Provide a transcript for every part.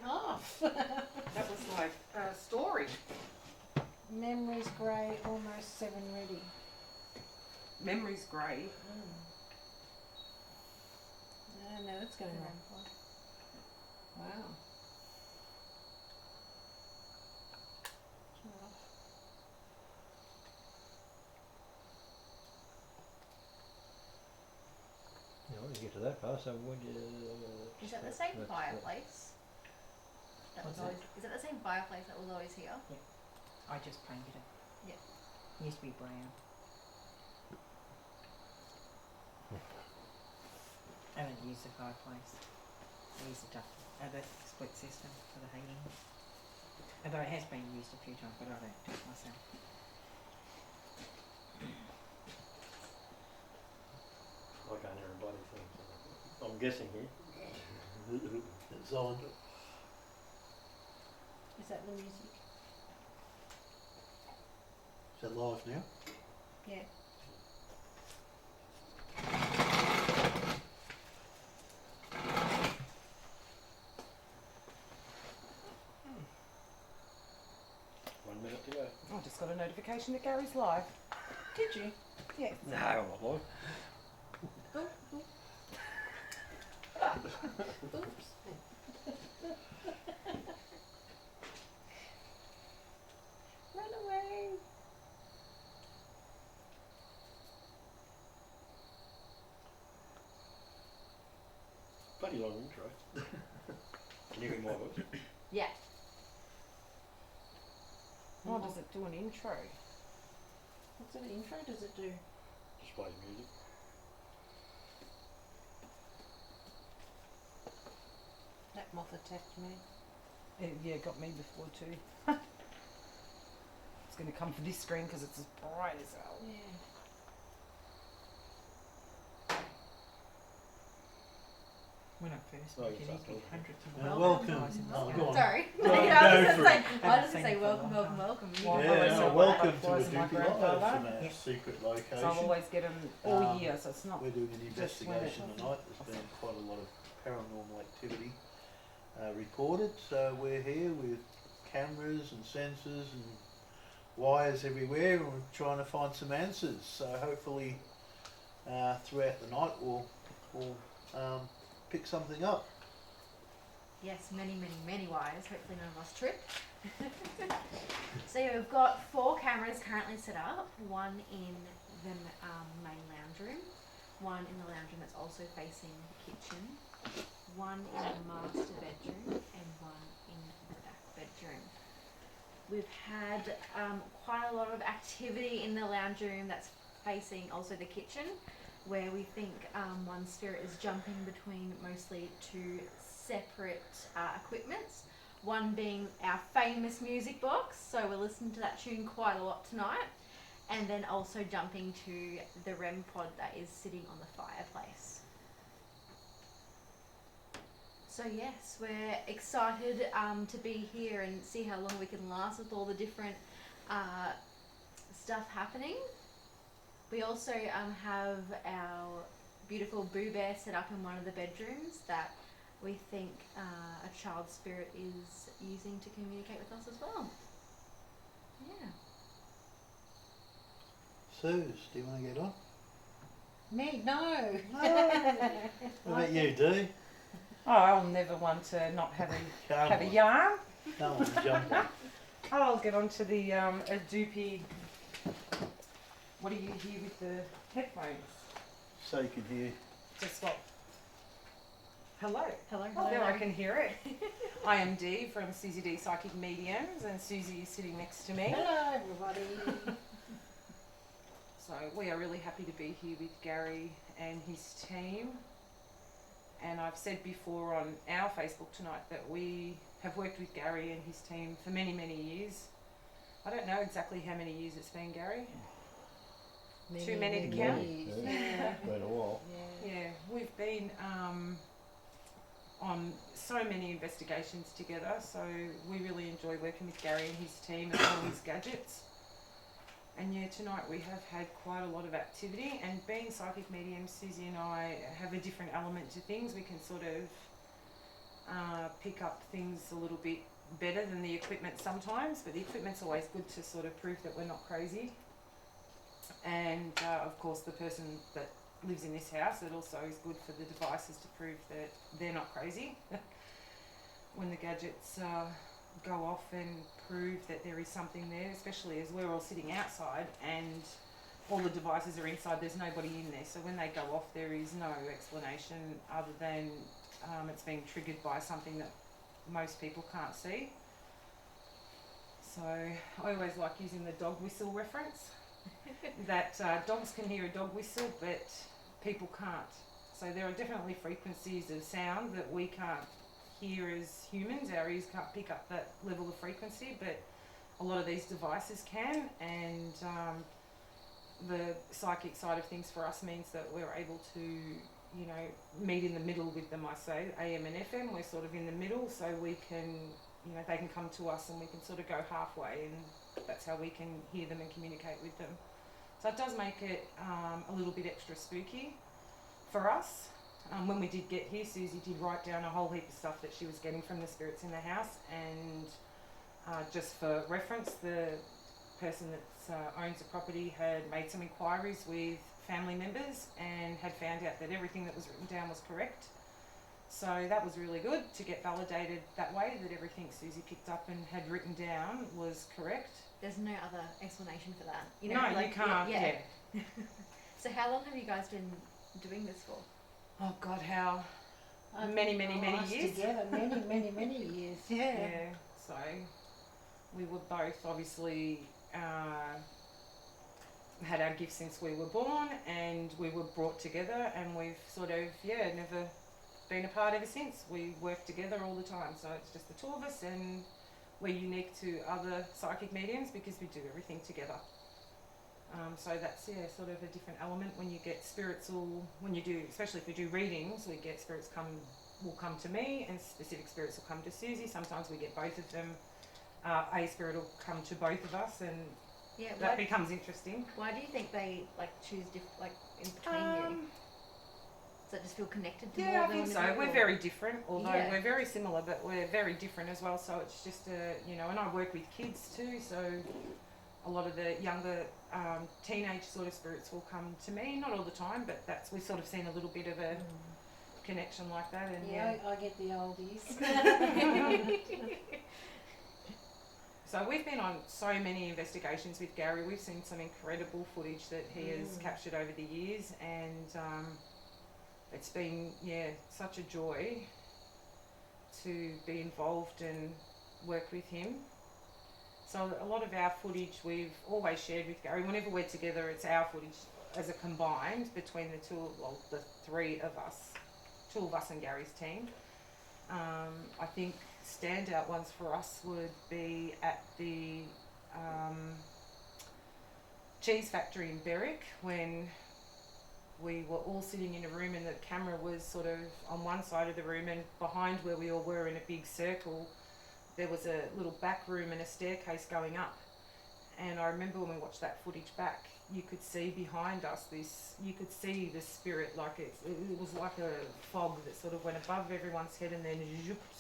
half. That was like a story. Memories grey, almost 7 ready. Memories grey. No, that's going wrong. Wow. You know, when you get to that far, so when you... Is that the same fireplace? That was always, is that the same fireplace that was always here? I just painted it. Yeah. It used to be brown. I haven't used the fireplace. I used a split system for the heating. Although it has been used a few times, but I don't do it myself. I can't hear a bloody thing. So I'm guessing here. It's on. Is that the music? Is that live now? Yeah. One minute to go. I just got a notification that Gary's live. Did you? Yeah. No, I'm not live. Oops. Run away. Bloody long intro. Can you hear my voice? Yeah. Oh, does it do an intro? What's an intro does it do? Just play music. That moth attacked me. Yeah, got me before too. It's going to come for this screen because it's as bright as hell. Yeah. When I first Oh, moved, you it used to be started. hundreds of Welcome. miles in Oh, the go on. Sorry. No, I go was for just it. saying, I was just saying welcome, welcome, welcome. Well, I Yeah, always no, know welcome what to was a my Doopy Live grandfather. from our Yeah. secret So I location. always get them all Um, year, so it's not. We're doing an Just when investigation it- tonight. There's been quite a lot of paranormal activity reported. So we're here with cameras and sensors and wires everywhere, and we're trying to find some answers. So hopefully throughout the night we'll pick something up. Yes, many, many, many wires. Hopefully none of us trip. So yeah, we've got 4 cameras currently set up. One in the main lounge room, one in the lounge room that's also facing the kitchen, one in the master bedroom, and one in the back bedroom. We've had quite a lot of activity in the lounge room that's facing also the kitchen, where we think one spirit is jumping between mostly 2 separate equipments. One being our famous music box, so we're listening to that tune quite a lot tonight, and then also jumping to the REM pod that is sitting on the fireplace. So yes, we're excited to be here and see how long we can last with all the different stuff happening. We also have our beautiful Boo Bear set up in one of the bedrooms that we think a child spirit is using to communicate with us as well. Yeah. Suze, do you want to get on? Me? No. What about you, Dee? Oh, I'll never want to not have a yarn. Come on, jump on. I'll get onto the a doopy. What do you hear with the headphones? So you can hear. Just what? Hello. Hello. Oh, there I can hear it. I am Dee from Susie D Psychic Mediums, and Susie is sitting next to me. Hello, everybody. So we are really happy to be here with Gary and his team. And I've said before on our Facebook tonight that we have worked with Gary and his team for many, many years. I don't know exactly how many years it's been, Gary. Too many to count? Yeah. Been a while. Yeah, we've been on so many investigations together, so we really enjoy working with Gary and his team and all his gadgets. And yeah, tonight we have had quite a lot of activity, and being psychic mediums, Susie and I have a different element to things. We can sort of pick up things a little bit better than the equipment sometimes, but the equipment's always good to sort of prove that we're not crazy. And of course the person that lives in this house, it also is good for the devices to prove that they're not crazy. When the gadgets go off and prove that there is something there, especially as we're all sitting outside and all the devices are inside, there's nobody in there. So when they go off, there is no explanation other than it's being triggered by something that most people can't see. So I always like using the dog whistle reference. That dogs can hear a dog whistle, but people can't. So there are definitely frequencies of sound that we can't hear as humans. Our ears can't pick up that level of frequency, but a lot of these devices can. And the psychic side of things for us means that we're able to, you know, meet in the middle with them. I say AM and FM, we're sort of in the middle, so we can, you know, they can come to us and we can sort of go halfway, and that's how we can hear them and communicate with them. So it does make it a little bit extra spooky for us. When we did get here, Susie did write down a whole heap of stuff that she was getting from the spirits in the house, and just for reference, the person that owns the property had made some inquiries with family members and had found out that everything that was written down was correct. So that was really good to get validated that way, that everything Susie picked up and had written down was correct. There's no other explanation for that. You know, No, like, you can't. Yeah. So how long have you guys been doing this for? Oh God, how Many many years. Together, many years. Yeah. Yeah. So we were both obviously had our gifts since we were born, and we were brought together, and we've sort of never been apart ever since. We work together all the time, so it's just the two of us, and we're unique to other psychic mediums because we do everything together. So that's sort of a different element when you get spirits, when you do, especially if we do readings, we get spirits will come to me, and specific spirits will come to Susie. Sometimes we get both of them. A spirit will come to both of us, and that becomes interesting. Why do you think they choose in between you? Does that just feel connected to more Yeah, I than think one so. another, We're or- very different, although Yeah. we're very similar, but we're very different as well. So it's just and I work with kids too, so a lot of the younger teenage sort of spirits will come to me. Not all the time, but we've sort of seen a little bit of a connection like that. And Yeah, I get the oldies. So we've been on so many investigations with Gary. We've seen some incredible footage that he has captured over the years, and it's been such a joy to be involved and work with him. So a lot of our footage we've always shared with Gary. Whenever we're together, it's our footage as a combined between the three of us, two of us and Gary's team. I think standout ones for us would be at the cheese factory in Berwick, when we were all sitting in a room and the camera was sort of on one side of the room, and behind where we all were in a big circle there was a little back room and a staircase going up. And I remember when we watched that footage back, you could see behind us you could see the spirit, like it was like a fog that sort of went above everyone's head and then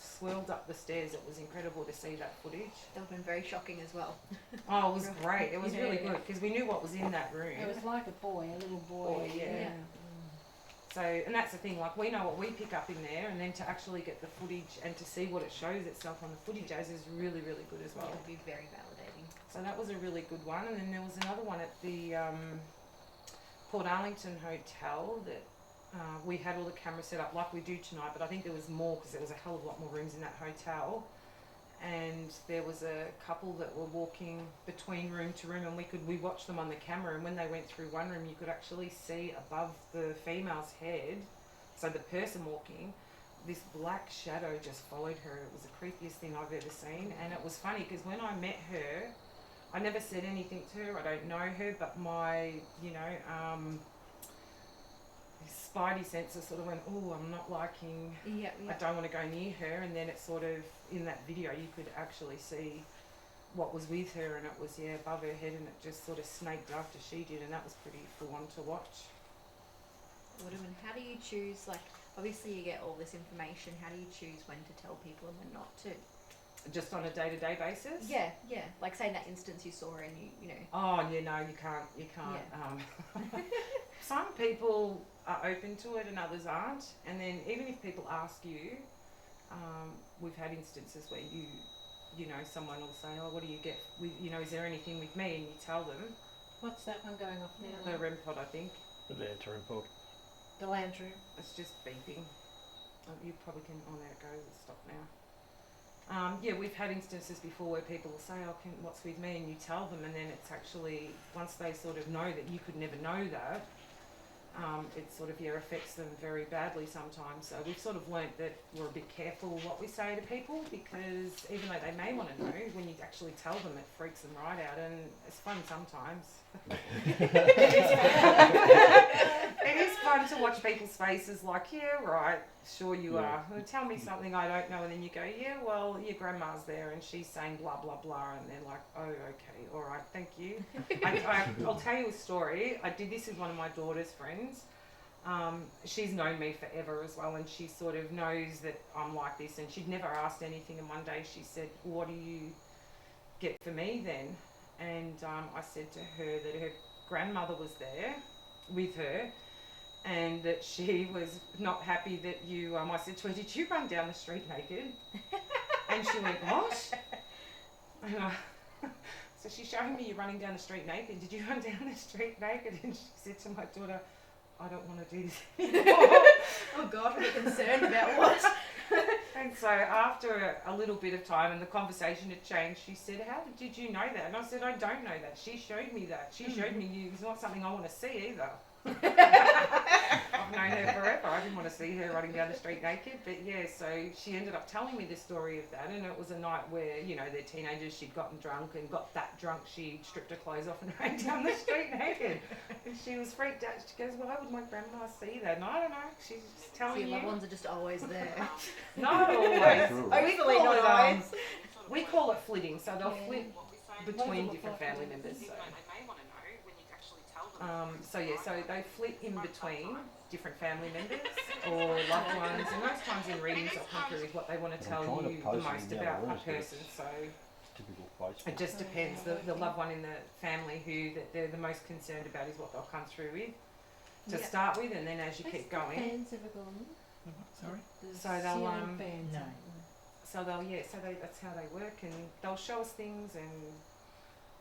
swirled up the stairs. It was incredible to see that footage. That would have been very shocking as well. Oh, it was great. It was really good because we knew what was in that room. It was like a little boy. Yeah. So, and that's the thing, like we know what we pick up in there, and then to actually get the footage and to see what it shows itself on the footage as is really, really good as well. It would be very validating. So that was a really good one. And then there was another one at the Port Arlington Hotel that we had all the cameras set up like we do tonight, but I think there was more because there was a hell of a lot more rooms in that hotel. And there was a couple that were walking between room to room, and we watched them on the camera, and when they went through one room you could actually see above the female's head, so the person walking, this black shadow just followed her. It was the creepiest thing I've ever seen. And it was funny because when I met her, I never said anything to her, I don't know her, but my spidey senses sort of went, oh, I'm not liking, I don't want to go near her. And then it sort of, in that video, you could actually see what was with her, and it was above her head, and it just sort of snaked after she did, and that was pretty full on to watch. Woodman, how do you choose obviously you get all this information. How do you choose when to tell people and when not to? Just on a day-to-day basis. Yeah, yeah. Like say in that instance you saw and you know. Oh, yeah, no, you can't. Some people are open to it and others aren't. And then even if people ask you, we've had instances where you know, someone will say, oh, what do you get with, you know, is there anything with me? And you tell them. What's that one going off now? The REM pod, I think. The answer report. The land room. It's just beeping. Oh, you probably can, oh, there it goes, it's stopped now. Yeah, we've had instances before where people will say, oh, what's with me? And you tell them, and then it's actually, once they sort of know that you could never know that, it sort of, affects them very badly sometimes. So we've sort of learnt that we're a bit careful what we say to people, because even though they may want to know, when you actually tell them, it freaks them right out, and it's fun sometimes. It is fun to watch people's faces like, yeah, right, sure you are. Tell me something I don't know, and then you go, yeah, well, your grandma's there and she's saying blah, blah, blah, and they're like, oh, okay, all right, thank you. I'll tell you a story. I did this with one of my daughter's friends. She's known me forever as well, and she sort of knows that I'm like this, and she'd never asked anything, and one day she said, what do you get for me then? And I said to her that her grandmother was there with her, and that she was not happy that you, I said to her, did you run down the street naked? And she went, what? And so she's showing me you running down the street naked. Did you run down the street naked? And she said to my daughter, I don't want to do this anymore. Oh God, we're concerned about what? And so after a little bit of time and the conversation had changed, she said, how did you know that? And I said, I don't know that. She showed me that. She showed me you. It's not something I want to see either. I've known her forever. I didn't want to see her running down the street naked. But yeah, so she ended up telling me the story of that. And it was a night where, they're teenagers. She'd gotten drunk and got that drunk. She stripped her clothes off and ran down the street naked. And she was freaked out. She goes, why would my grandma see that? And I don't know. She's just So telling your you. loved ones are just always there. Not always. Hopefully not always. We call it flitting. So they'll Yeah. flit between different family members. So they flit in between different family members or loved ones, and most times in readings they'll come through with what they want to tell trying to you the post it most in the other about a rooms, but person. So Typical Facebook. it just depends. The loved one in the family who that they're the most concerned about is what they'll come through with to Yeah. start with, and then as you keep going, Fans ever gone? Sorry? So they'll, CN fans. No. that's how they work, and they'll show us things and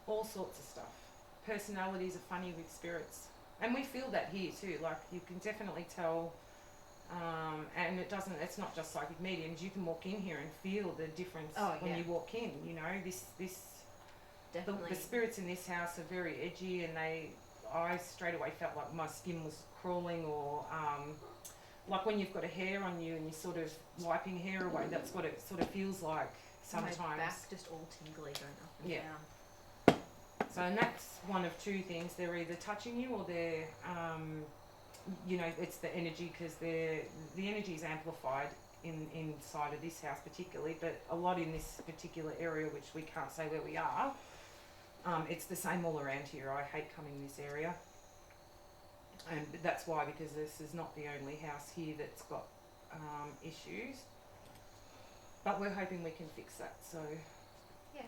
all sorts of stuff. Personalities are funny with spirits. And we feel that here too, like you can definitely tell, and it's not just psychic mediums, you can walk in here and feel the difference when you walk in, Definitely. the spirits in this house are very edgy, and I straight away felt like my skin was crawling, or like when you've got a hair on you and you're sort of wiping hair away, that's what it sort of feels like sometimes. My back just all tingly going up and Yeah. down. So, and that's one of two things. They're either touching you or they're, it's the energy, because the energy is amplified inside of this house particularly, but a lot in this particular area, which we can't say where we are. It's the same all around here. I hate coming in this area. And that's why, because this is not the only house here that's got issues. But we're hoping we can fix that, so... Yeah.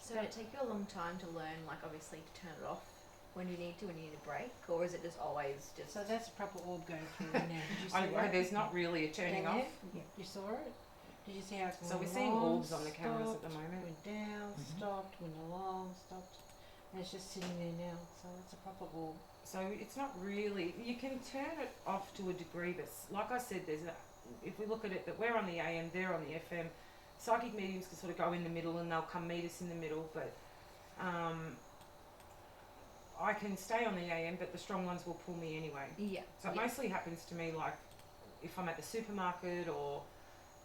So did it take you a long time to learn, like obviously to turn it off when you need to, when you need a break, or is it just always just? So that's a proper orb going through now. Did you see that? There's not really a turning Down off. there? You saw it? Did you see how it went So we're seeing along, orbs on the cameras at the stopped, moment. Went down, stopped, went along, stopped, and it's just sitting there now. So it's a proper orb. So it's not really, you can turn it off to a degree, but like I said, if we look at it, that we're on the AM, they're on the FM, psychic mediums can sort of go in the middle and they'll come meet us in the middle, but I can stay on the AM, but the strong ones will pull me anyway. Yeah. So it mostly happens to me like if I'm at the supermarket or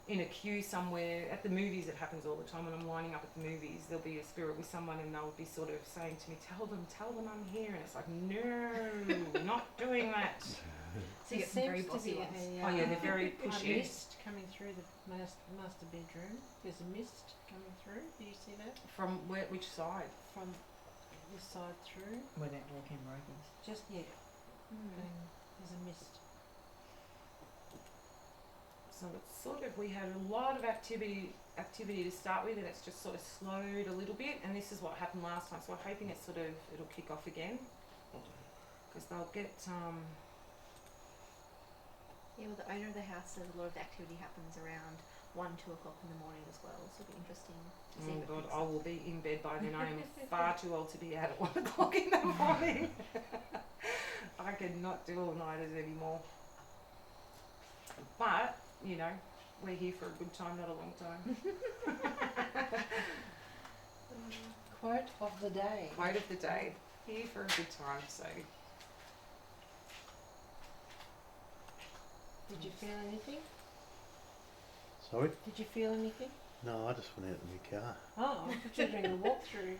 in a queue somewhere. At the movies it happens all the time. When I'm lining up at the movies, there'll be a spirit with someone and they'll be sort of saying to me, tell them I'm here. And it's like, no, not doing that. So you get some very bossy ones. Oh yeah, they're very A pushy. mist coming through the master bedroom. There's a mist coming through. Do you see that? From which side? From this side through. Where that walk-in rope is. Just, yeah. There's a mist. So it's sort of, we had a lot of activity to start with, and it's just sort of slowed a little bit, and this is what happened last time, so we're hoping it'll kick off again, because they'll get, Yeah, well, the owner of the house says a lot of the activity happens around 1-2 o'clock in the morning as well, so it'll be interesting to see oh if it god, picks I up. will be in bed by then. I am far too old to be out at 1 o'clock in the morning. I cannot do all-nighters anymore. But, you know, we're here for a good time, not a long time. Quote of the day. Quote of the day, here for a good time, so. Did you feel anything? Sorry? Did you feel anything? No, I just went out in my car. Oh, I thought you were doing a walkthrough.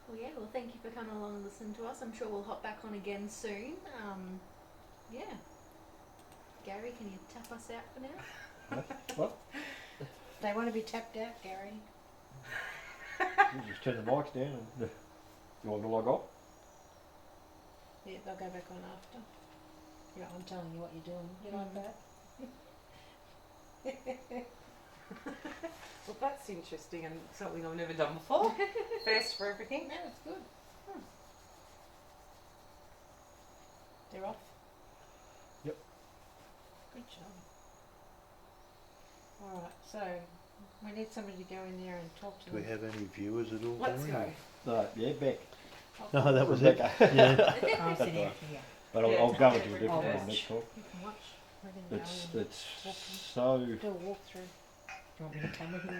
Well, yeah, well, thank you for coming along and listening to us. I'm sure we'll hop back on again soon. Yeah. Gary, can you tap us out for now? What? They want to be tapped out, Gary. You just turn the mics down and you want to log off? Yeah, they'll go back on after. Yeah, I'm telling you what you're doing. You like that? Well, that's interesting and something I've never done before. First for everything. Yeah, it's good. They're off. Yep. Good job. Alright, so we need somebody to go in there and talk to Do we them. have any viewers at all? Let's Darren? go. No, yeah, Beck. No, that was it. Rebecca. Yeah. I'll sit out here. But I'll, Yeah, I'll go into a different different days. one next talk. You can watch. We're going to It's go it's and so do a walkthrough. Do you want me to come with you or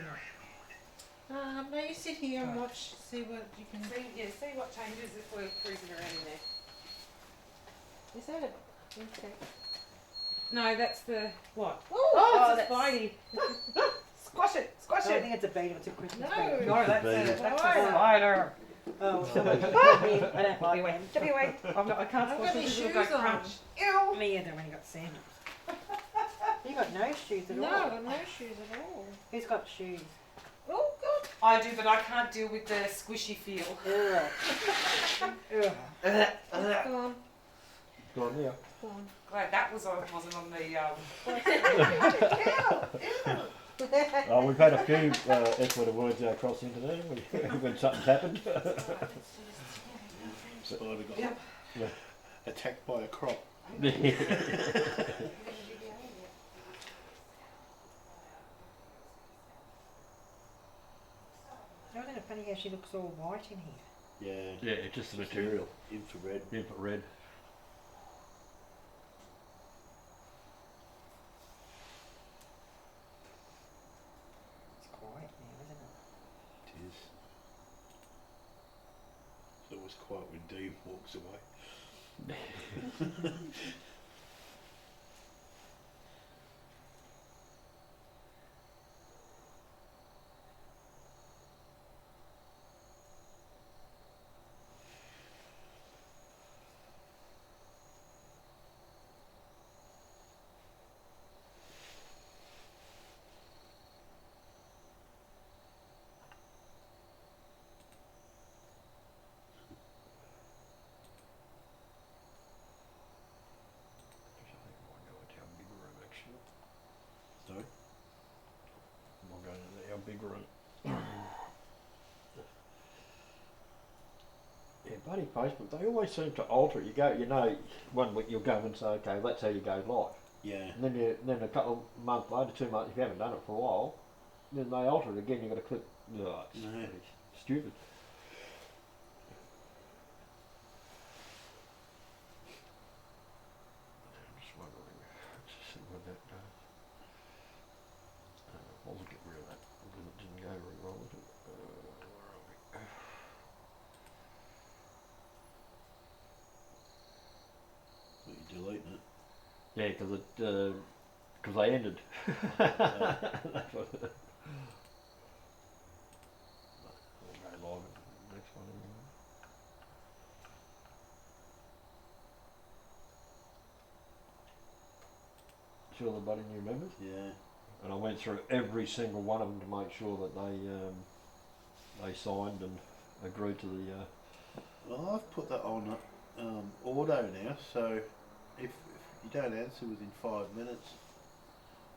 not? No, you sit here and watch, see what you can. See what changes if we're cruising around in there. Is that a insect? No, that's the what? Oh, it's a spidey. Squash it, squash I don't it. think it's a beetle, it's a Christmas No. beetle. No, that's Beetle. a Spider. spider. Oh, sorry. I don't like Anyway, them. anyway, I can't I've squash got it. these It'll go shoes on. crunch. Ew. Me either when he got sandals. You got no shoes at No, all. I've got no shoes at all. Who's got shoes? Oh, God. I do, but I can't deal with the squishy feel. Ugh. Ugh. It's gone. gone now. It's gone. Glad that wasn't on the Oh, we've had a few F-word words cross into there when something's happened. Spider got Yep. attacked by a crop. Isn't it funny how she looks all white in here? Yeah. Yeah, it's just the material. Infrared. Infrared. It's quiet now, isn't it? It is. It's always quiet when Dean walks away. Sorry? I'm going to our big room. Yeah, bloody Facebook, they always seem to alter it. You go, you know, 1 week you'll go and say, okay, that's how you go live. Yeah. And then a couple of months later, 2 months, if you haven't done it for a while, then they alter it again. You've got to click. Oh, it's No. pretty stupid. I'm just wondering, let's see what that does. I'll get rid of that because it didn't go very well with it. Where are we? But you're deleting it. Yeah, because they ended. That's what it is. We'll go live at the next one anyway. Sure the buddy new members? Yeah. And I went through every single one of them to make sure that they signed and agreed to the Well, I've put that on auto now, so if you don't answer within 5 minutes,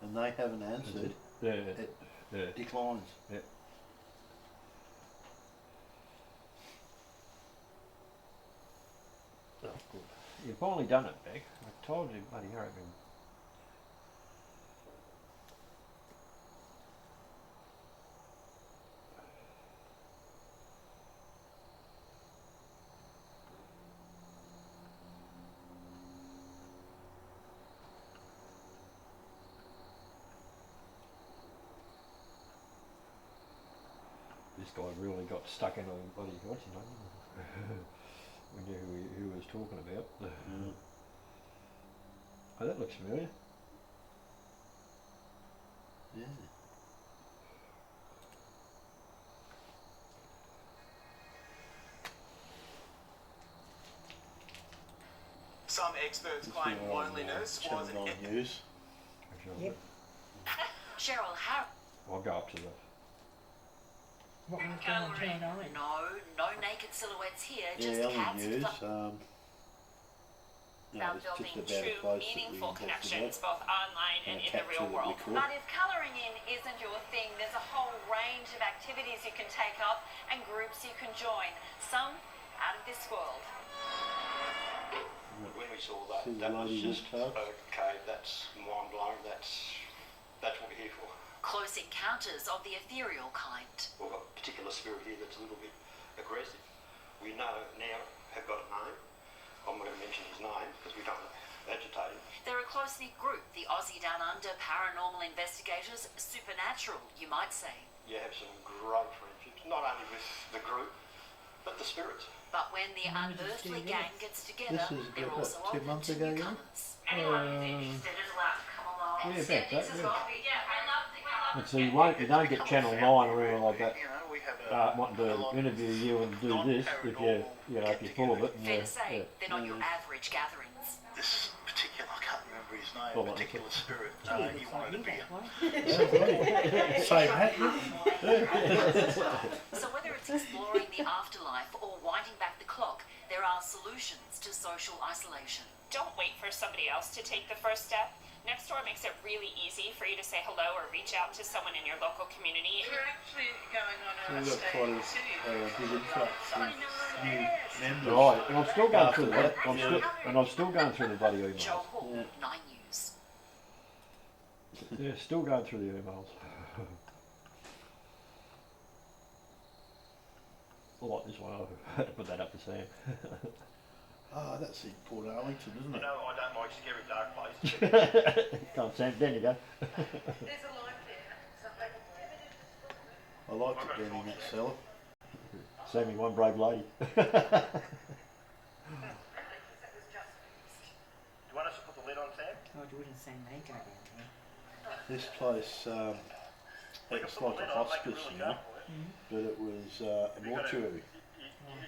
and they haven't answered, Yeah, it yeah. declines. Oh, good. You've finally done it, Beck. I told you, bloody hell, I've been. This guy really got stuck in a bloody, what's his name? We knew who he was talking about. Mm. Oh, that looks familiar. Yeah. Some experts It's claim been on, loneliness Channel was an 9 News. Actually, Yep. Cheryl Harris. I'll go up to the. What was done on Channel 9? No naked silhouettes here, Yeah, just Ellie cats. News. About it's building just about a true, place that we meaningful invested connections in. both online and in the Capture real that we world. could. But if colouring in isn't your thing, there's a whole range of activities you can take up and groups you can join. Some out of this world. When we saw that, See the that was lady just walked out? okay. That's mind blowing. That's what we're here for. Close encounters of the ethereal kind. We've got a particular spirit here that's a little bit aggressive. We know now have got a name. I'm not going to mention his name because we don't want to agitate him. They're a close-knit group, the Aussie Down Under Paranormal Investigators, supernatural, you might say. You have some great friendships, not only with the group, but the spirits. But when the Why would you unearthly do gang this? gets together, This is they're about, also 2 open months to ago, yeah? newcomers. Anyone who's interested is allowed to come along. Yeah, and bet that, this is yeah. what we I love And so you don't get Channel 9 or anything like that. You know, we have Wanting a lot to of interview you and do this if if you're full of it. And, Fair to say, yeah. they're not your average gatherings. this particular. I can't remember his name. Well, particular spirit. Gee, it He looks like wanted to you be. that way. Same hat. So whether it's exploring the afterlife or winding back the clock, there are solutions to social isolation. Don't wait for somebody else to take the first step. Nextdoor makes it really easy for you to say hello or reach out to someone in your local community. We're actually going on So we've got quite a big influx of new members. Right, and I'm still going After through that, that. I'm still going through the bloody emails. Joel Hall, Yeah. 9 News. Yeah, still going through the emails. I like this one. I had to put that up for Sam. Ah, that's in Port Arlington, isn't You it? know, I don't like scary dark places. Come on, Sam. There you go. There's a light there. I liked it down in that cellar. Sammy, one brave lady. Do you want us to put the lid on, Sam? God, you wouldn't say they go down there. This place, it's like a hospice, you know, but it was a mortuary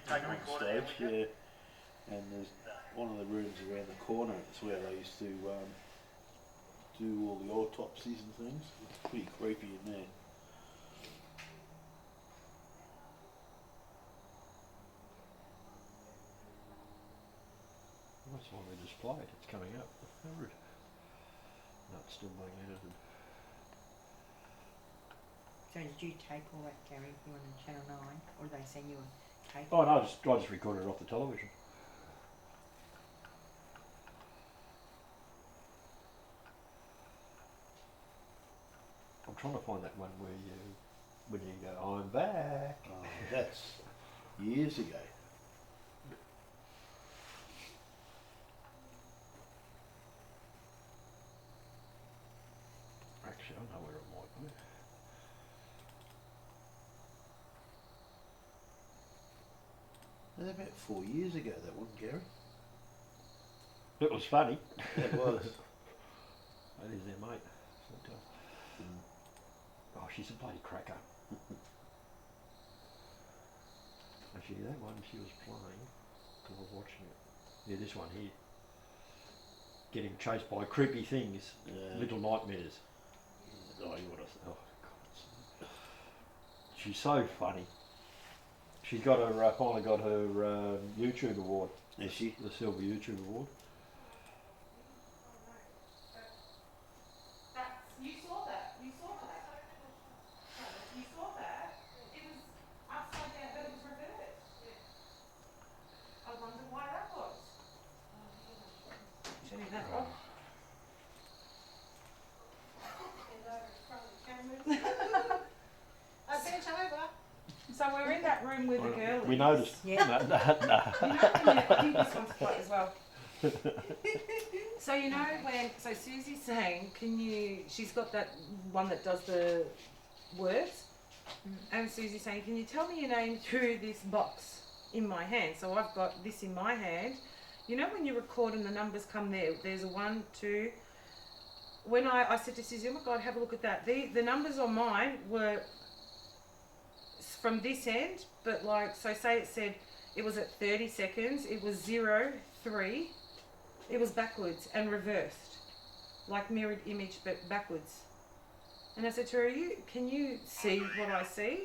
Take a on recorder stage, yeah. And there's one of the rooms around the corner. It's where they used to do all the autopsies and things. It's pretty creepy in there. That's why they display it. It's coming up. How rude. No, it's still being edited. So did you tape all that, Gary, you on Channel 9? Or did they send you a tape? Oh no, I just recorded it off the television. I'm trying to find that one where when you go, I'm back. Oh, that's years ago. Actually, I know where it might be. That's about 4 years ago, that one, Gary. It was funny. It was. That is their mate. But, oh, she's a bloody cracker. Actually, that one she was playing, because I was watching it. Yeah, this one here. Getting chased by creepy things, little nightmares. Oh, you want to? Oh, God. She's so funny. She's got her finally got her YouTube award. Is she? The Silver YouTube Award. So we're in that room with the girlies. We noticed. Yeah. No. You know, I think this one's quite as well. So you know when, so Susie's saying, she's got that one that does the words, and Susie's saying, can you tell me your name through this box in my hand? So I've got this in my hand. You know when you record and the numbers come there, there's a 1, 2. When I said to Susie, oh my God, have a look at that. The numbers on mine were from this end, but like, so say it said, it was at 30 seconds, it was 0, 3. It was backwards and reversed, like mirrored image, but backwards. And I said to her, can you see what I see?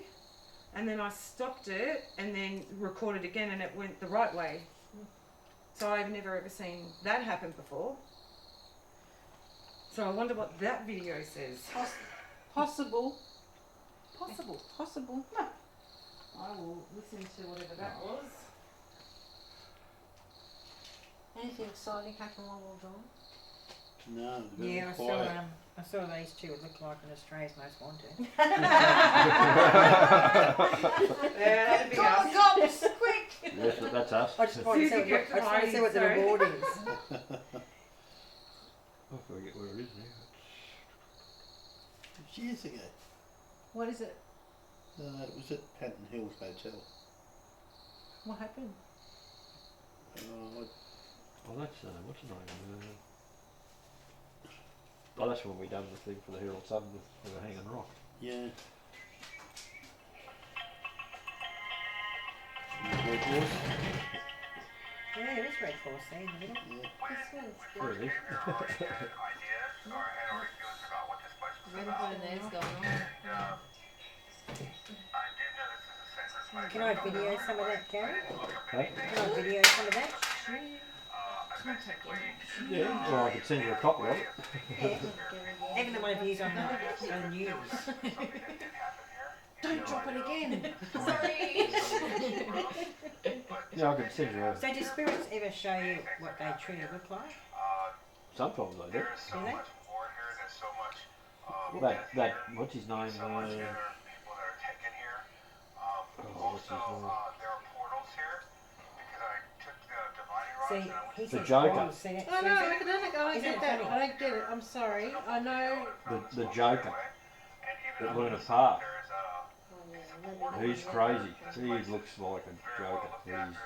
And then I stopped it and then recorded again, and it went the right way. So I've never ever seen that happen before. So I wonder what that video says. Possible. Possible. Possible. I will listen to whatever that was. Anything exciting happen while we're gone? No, very Yeah, quiet. I saw these two. It looked like an Australia's Most Wanted. Yeah, that'd be us. Cops, quick! Yes, that's us. I just want to see what the reward is. I forget where it is now. It was years ago. What is it? It was at Patton Hills Hotel. What happened? Oh, that's what's the name? Oh, that's when we done the thing for the Herald Sun with the Hanging Rock. Yeah. Red Horse? Yeah, there is Red Horse there in the middle. Yeah. This one's There it is. Everybody there's going on. Can I video some of that, Gary? Hey? Can I video some of that? Yeah, or I could send you a copy of it. Yeah. Even the one of yous on the news. Don't drop it again. Sorry. Yeah, I could send you a... So do spirits ever show you what they truly look like? Sometimes they do. Do they? That what's his name? Oh, what's his name? See, he The says Joker. portals. See that? Oh no, I don't Isn't get it that. funny? I don't get it. I'm sorry. I know. The Joker. That went apart. He's crazy. He looks like a Joker.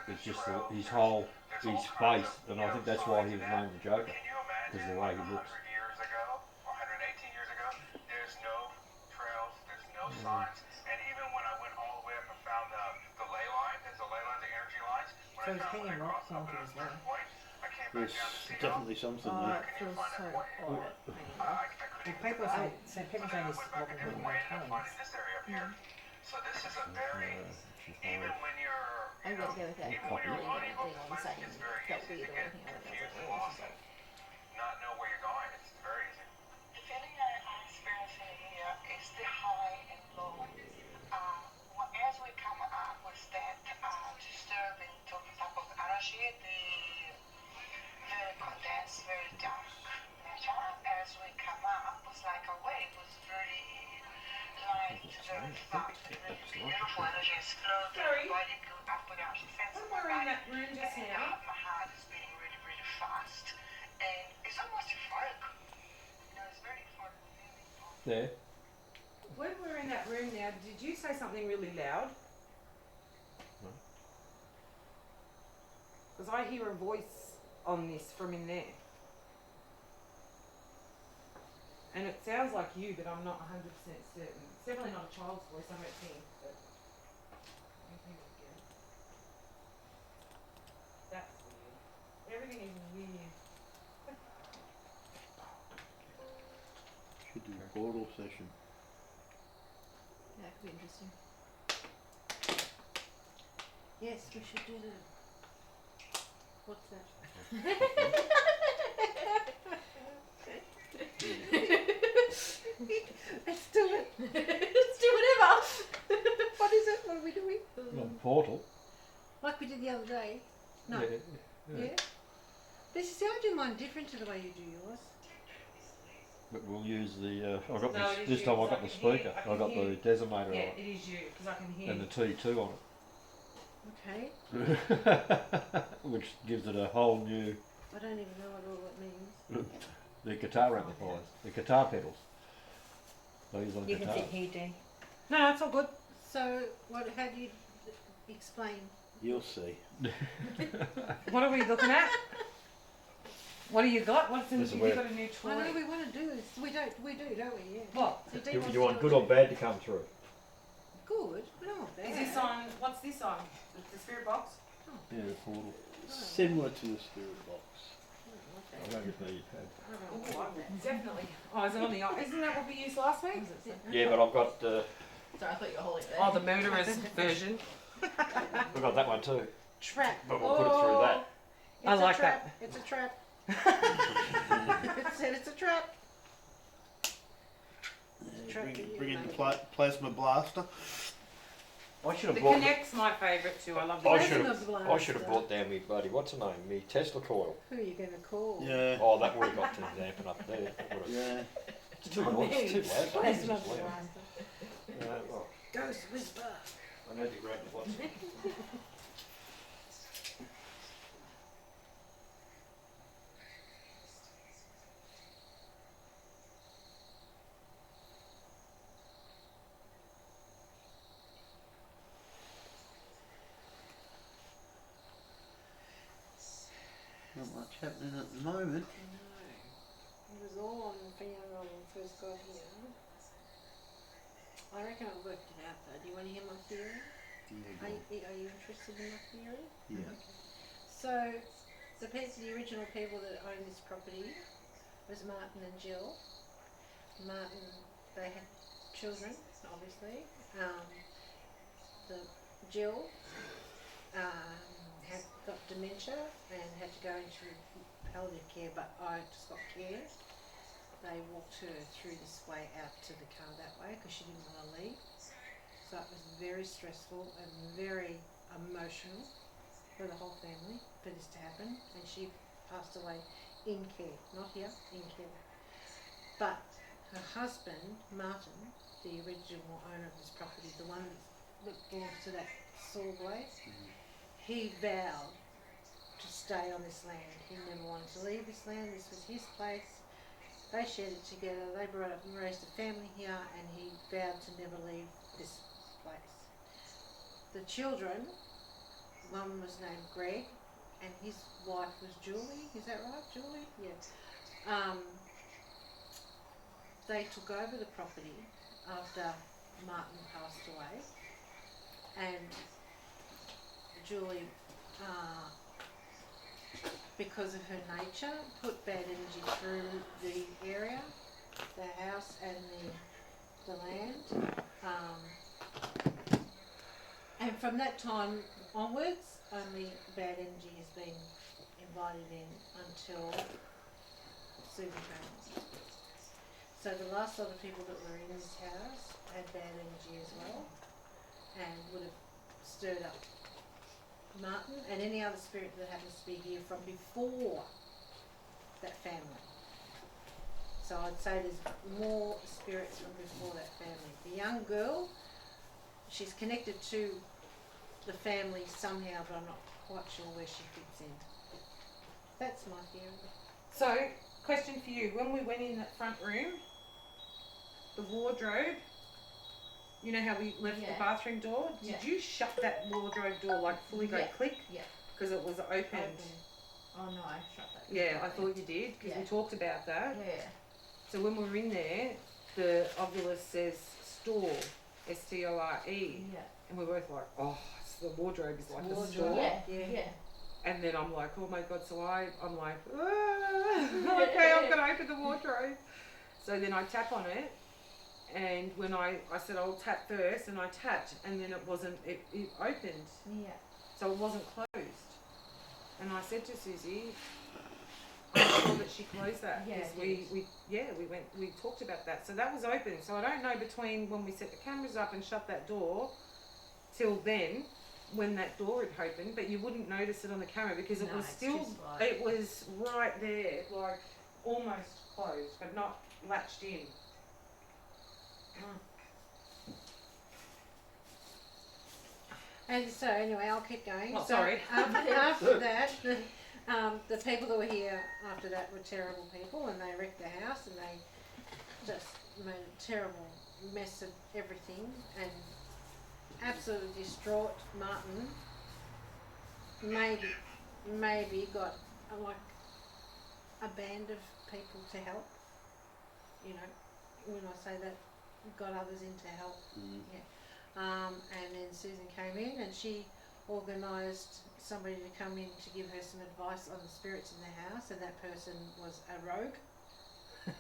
It's just his whole, his face, and I think that's why he was named the Joker, because of the way he looks. So he's hanging rock haunted as well. There's definitely something Oh, there. it feels so odd. Well, people say this walking around my toes. I'm gonna go with that. Not really anything on saying felt weird or anything like that. Oh, this is like, The feeling I'm experiencing here is the high and low. As we come up with that disturbing type of energy, the very condensed, very dark matter, as we come up, was like a wave, was very light, very fast, very beautiful energy is flowing through the body, go up without a sense of my Somewhere in body. that room just And now. my heart is beating really, really fast. And it's almost euphoric. It's very euphoric feeling. There. When we're in that room now, did you say something really loud? No. Because I hear a voice on this from in there. And it sounds like you, but I'm not 100% certain. It's definitely not a child's voice, I don't think. But I think it's good. That's weird. Everything is weird. Should do a portal session. that could be interesting. Yes, we should do the. What's that? Let's do it. Let's do whatever. What is it? What are we doing? Well, portal. Like we did the other day. No. Yeah. Yeah. This is, see, I do mine different to the way you do yours. But we'll use the. I got No, it is this you, time. I 'cause got I the can hear- speaker. I I can got hear- the designator Yeah, on it is you, because I can it, hear. and the T2 on Okay. it, which gives it a whole new. I don't even know what all it means. The guitar amplifiers, the guitar pedals. These on You can guitar. sit here, Dee. No, it's all good. So, how do you explain? You'll see. What are we looking at? What do you got? What's in? This is You where- got a new toy. I know we want to do this. We do, don't we? Yeah. What? So Dee You, wants you to want do good it or too. bad to come through? Good. No, bad. Is this on? What's this on? The spirit box? Yeah, the portal. Similar to the spirit box. I don't know if you've had. Definitely. Oh, is it on the? Isn't that what we used last week? Yeah, but I've got Sorry, I thought you were holding it there. Oh, the murderer's version. I've got that one too. Trap. But we'll put it through that. It's I a like trap. It's a trap. It said it's a trap. Trap for you, Bring in the mate. plasma blaster. I should The have brought. Connect's my favourite too. I love the I Connect. should Plasma have. I should have blaster. brought down me bloody. What's the name? Me Tesla coil. Who are you going to call? Yeah. Oh, that would have got to damping up there. That would've- Yeah. It's too loud. It's too loud. Plasma It's loud. blaster. Well, Ghost whisper. I need to grab the what's. Not much happening at the moment. It was all on Fiona when we first got here. I reckon I worked it out though. Do you want to hear my theory? Are you interested in my theory? Yeah. So, the original people that owned this property was Martin and Jill. Martin, they had children, obviously. Jill had got dementia and had to go into palliative care, but I just got care. They walked her through this way out to the car that way because she didn't want to leave. So it was very stressful and very emotional for the whole family for this to happen, and she passed away in care, not here, in care. But her husband, Martin, the original owner of this property, the one that belongs to that Sawway, he vowed to stay on this land. He never wanted to leave this land. This was his place. They shared it together. They brought up and raised a family here, and he vowed to never leave this place. The children, one was named Greg, and his wife was Julie. Is that right, Julie? Yeah. They took over the property after Martin passed away, and Julie, because of her nature, put bad energy through the area, the house and the land. And from that time onwards, only bad energy has been invited in until Susan came. So the last lot of people that were in this house had bad energy as well, and would have stirred up Martin and any other spirit that happens to be here from before that family. So I'd say there's more spirits from before that family. The young girl, she's connected to the family somehow, but I'm not quite sure where she fits in. That's my theory. So, question for you. When we went in that front room, the wardrobe, you know how we left Yeah. the bathroom door? Did Yeah. you shut that wardrobe door like fully go Yeah. click? Yeah. Because it was opened. Oh no, I shut that. Yeah, I thought you did because we Yeah. talked about that. Yeah. So when we were in there, the Ovilus says store, S-T-O-R-E. Yeah. And we're both like, oh, it's the wardrobe is like the Wardrobe. store. Yeah. Yeah. Yeah. And then I'm like, oh my god, so I'm like, okay, I'm gonna open the wardrobe. So then I tap on it, and when I said I'll tap first, and I tapped, and then it opened, Yeah. so it wasn't closed. And I said to Susie, I'm sure that she closed that. Yeah, 'cause it we talked about that. So that was open. So I don't know between when we set the cameras up and shut that door, till then, when that door had opened, but you wouldn't notice it on the camera because it No, was it's still, just like- it was right there, like almost closed, but not latched in. And so anyway, I'll keep going. Oh, so sorry. After that, the people that were here after that were terrible people, and they wrecked the house, and they just made a terrible mess of everything, and absolutely distraught Martin. Maybe got like a band of people to help. You know, when I say that, got others in to help. Yeah. And then Susan came in and she organised somebody to come in to give her some advice on the spirits in the house, and that person was a rogue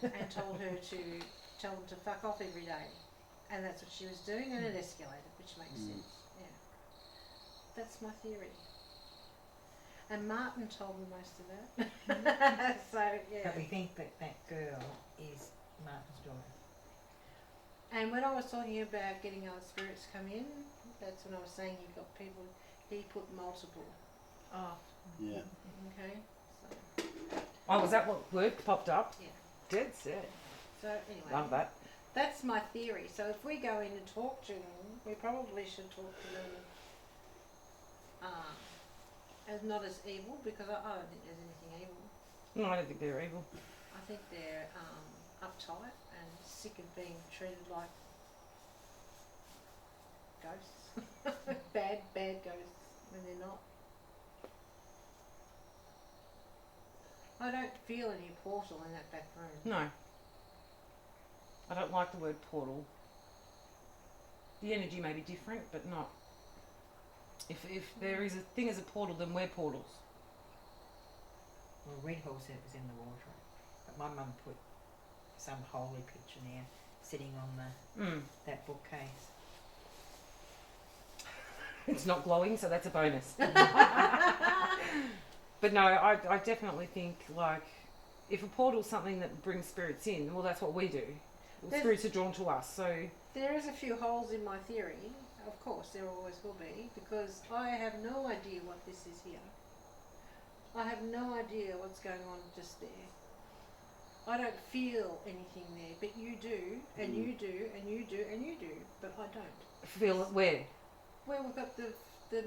and told her to tell them to fuck off every day. And that's what she was doing, and it escalated, which makes sense. Yeah. That's my theory. And Martin told me most of that. So, yeah. But we think that that girl is Martin's daughter. And when I was talking about getting other spirits to come in, that's when I was saying you've got people, he put multiple. Oh. Yeah. Okay? So, Oh, was that what word popped up? Yeah. Dead set. so anyway. Love that. That's my theory. So if we go in and talk to them, we probably should talk to them as not as evil, because I don't think there's anything evil. No, I don't think they're evil. I think they're uptight and sick of being treated like ghosts. bad ghosts when they're not. I don't feel any portal in that back room. No. I don't like the word portal. The energy may be different, but not. If there is a thing as a portal, then we're portals. Well, Red Hall said it was in the wardrobe, but my mum put some holy picture there, sitting on the that bookcase. It's not glowing, so that's a bonus. But no, I definitely think, like, if a portal's something that brings spirits in, well, that's what we do. There's- Spirits are drawn to us, so There is a few holes in my theory. Of course, there always will be, because I have no idea what this is here. I have no idea what's going on just there. I don't feel anything there, but you do, and you do, and you do, and you do, but I don't. feel it where? Where we've got the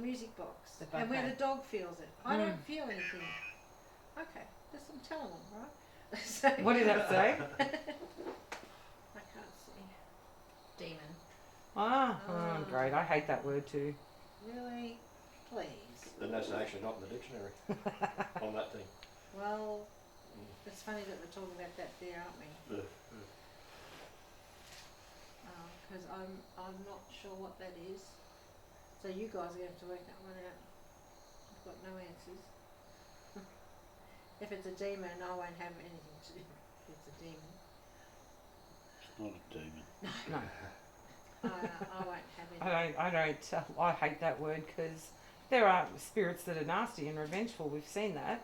music box, The and where buffet. the dog feels it. I don't feel anything. Okay, that's what I'm telling them, right? So, What did that say? I can't see. Demon. Great. I hate that word too. Really? Please. And that's actually not in the dictionary on that thing. Well, it's funny that we're talking about that there, aren't we? Because I'm not sure what that is. So you guys are going to have to work that one out. I've got no answers. If it's a demon, I won't have anything to do if it's a demon. It's not a demon. No, I won't have anything. I hate that word because there are spirits that are nasty and revengeful. We've seen that,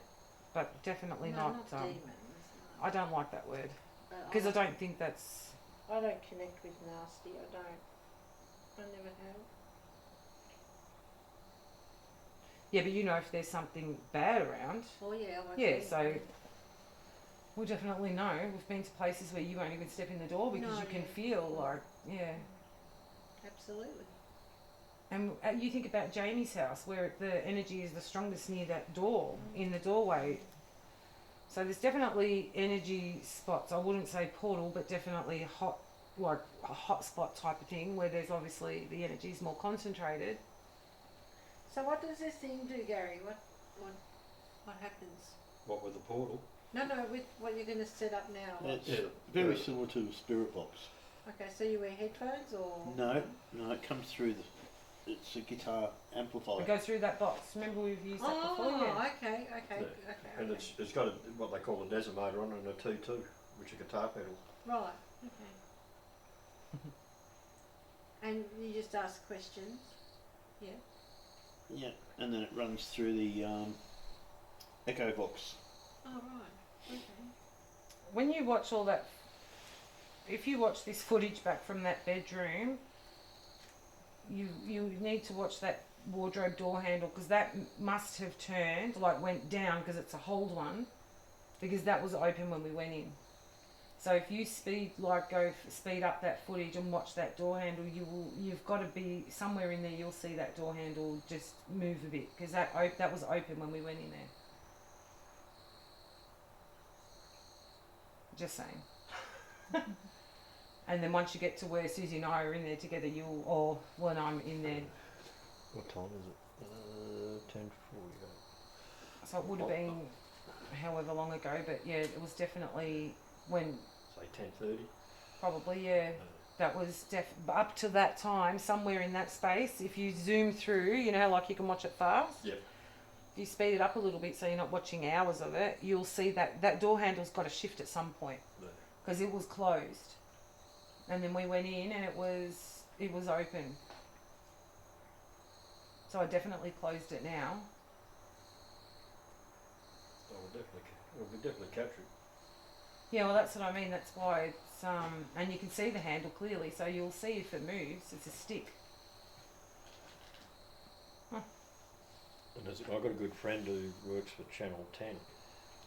but definitely No, not. demons. No. I don't like that word But because I don't think that's. I don't connect with nasty. I don't. I never have. Yeah, but you know if there's something bad around. Oh yeah. I won't Yeah, do so anything. we'll definitely know. We've been to places where you won't even step in the door because No, you can yeah. feel like, yeah. Absolutely. And you think about Jamie's house where the energy is the strongest near that door, in the doorway. So there's definitely energy spots. I wouldn't say portal, but definitely a hot spot type of thing where there's obviously the energy is more concentrated. So what does this thing do, Gary? What happens? What with the portal? No, with what you're going to set up now. What? It's very similar to a spirit box. Okay, so you wear headphones or? No, it comes through it's a guitar amplifier. It goes through that box. Remember we've used that before, yeah. Okay. And it's got what they call a decimator on and a 2-2, which are guitar pedals. Right. Okay. And you just ask questions. Yeah. Yeah, and then it runs through the echo box. Oh right. Okay. When you watch all that, if you watch this footage back from that bedroom, you need to watch that wardrobe door handle because that must have turned, like went down because it's a hold one, because that was open when we went in. So if you speed up that footage and watch that door handle, you've got to be somewhere in there. You'll see that door handle just move a bit because that was open when we went in there. Just saying. And then once you get to where Susie and I are in there together, when I'm in there. What time is it? 10:48. So it would have been however long ago, but yeah, it was definitely when. Say 10:30. Probably, yeah. That was up to that time, somewhere in that space. If you zoom through, you know how like you can watch it fast? Yep. If you speed it up a little bit so you're not watching hours of it, you'll see that door handle's got to shift at some point because it was closed. And then we went in and it was open. So I definitely closed it now. So we'll definitely capture it. Yeah, well that's what I mean. That's why it's and you can see the handle clearly, so you'll see if it moves. It's a stick. And I've got a good friend who works for Channel 10.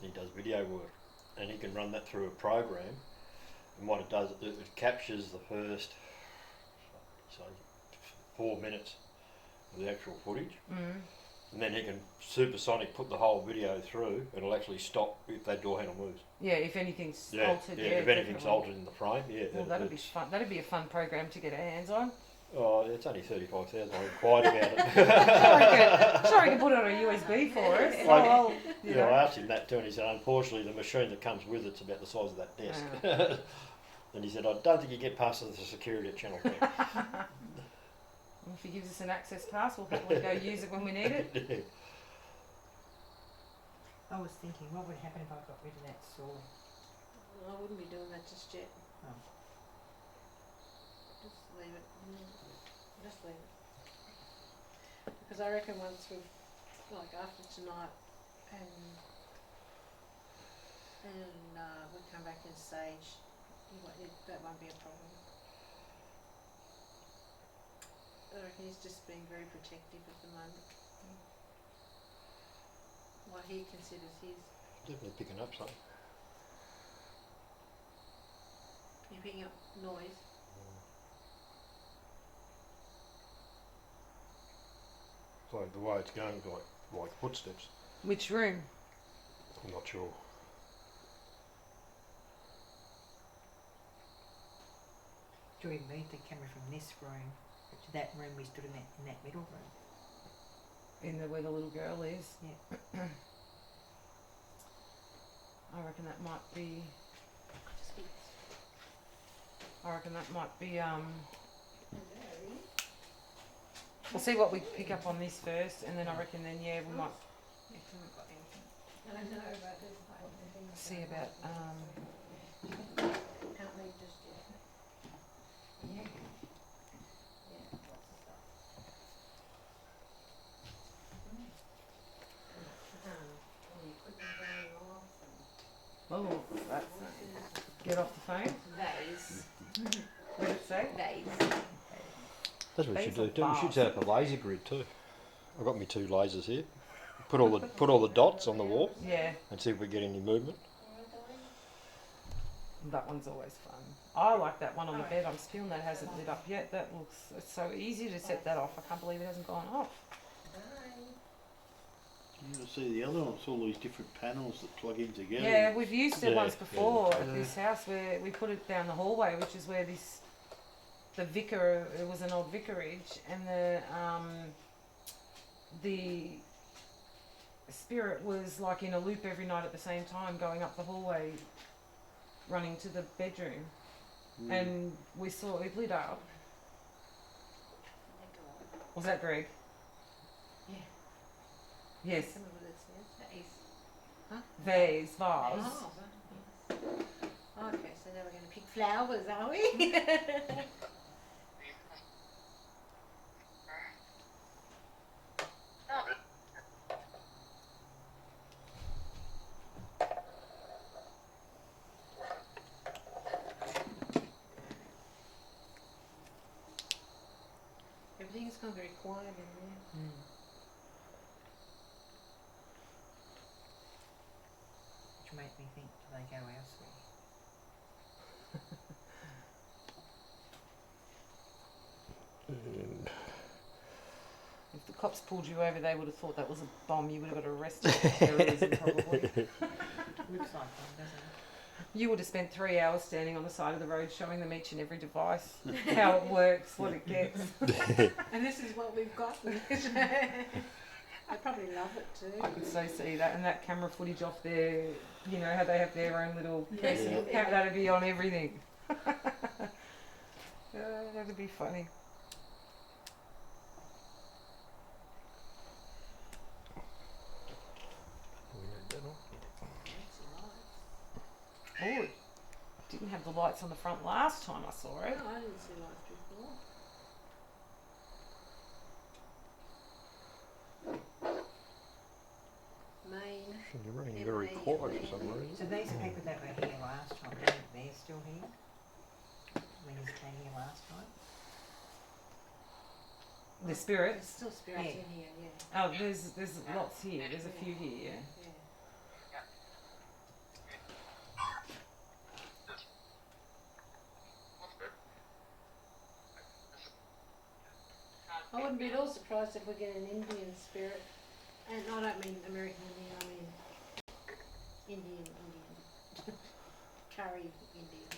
He does video work, and he can run that through a program. And what it does, it captures the first, say, 4 minutes of the actual footage. Mm. And then he can supersonic put the whole video through, and it'll actually stop if that door handle moves. Yeah, if anything's Yeah, altered. yeah, Yeah, if anything's definitely. altered in the frame, yeah. Well, that'd be fun. That'd be a fun program to get our hands on. Oh, it's only 35,000. I'm quiet about it. Sure, he can put it on a USB for us. Like, you yeah, know. I asked him that too, and he said, unfortunately, the machine that comes with it's about the size of that desk. And he said, I don't think you get past the security at Channel 10. If he gives us an access pass, we'll happily go use it when we need it. I was thinking, what would happen if I got rid of that saw? I wouldn't be doing that just yet. Oh. Just leave it. Just leave it. Because I reckon once we've, like after tonight, and we come back in stage, that won't be a problem. I reckon he's just being very protective at the moment. What he considers his. Definitely picking up something. You're picking up noise. Like the way it's going, like footsteps. Which room? I'm not sure. Do we move the camera from this room to that room we stood in that middle room? Where the little girl is. Yeah. I reckon that might be. We'll see what we pick up on this first, and then I reckon we might I know, but there's see about can't leave just yet. Yeah. Yeah, lots of stuff. All your equipment going off and oh, that's get off the phone. Vase. What did it say? Vase. That's what we should These are do. We should fast. set up a laser grid too. I've got my 2 lasers here. Put all the dots on the wall Yeah, and see if we get any movement. that one's always fun. I like that one on the bed. I'm feeling that hasn't lit up yet. That looks it's so easy to set that off. I can't believe it hasn't gone off. You can see the other one, it's all these different panels that plug in together. Yeah, we've used it Yeah, once before yeah. at this house where we put it down the hallway, which is where the vicar, it was an old vicarage, and the spirit was like in a loop every night at the same time, going up the hallway, running to the bedroom, and we saw it lit up. Was that Greg? Yeah. Yes. Some of it says Vase. Oh, okay, so now we're going to pick flowers, are we? Everything's gone very quiet in there. Which made me think, do they go elsewhere? If the cops pulled you over, they would have thought that was a bomb. You would have got arrested for terrorism, probably. Looks like one, doesn't it? You would have spent 3 hours standing on the side of the road showing them each and every device, how it works, what it gets. And this is what we've got. I probably love it too. I could so see that, and that camera footage off there, you know, how they have their own little Yes. personal camera, that'd be on everything. That'd be funny. Oh, it didn't have the lights on the front last time I saw it. No, I didn't see lights before. Main. You're running very quiet for some reason. So these people that were here last time, they're still here? When you came here last time? The spirit. There's still spirits Yeah. in here, yeah. Oh, there's lots here. There's a few here. Yeah. I wouldn't be at all surprised if we get an Indian spirit. And I don't mean American Indian, I mean Indian. Curry Indian.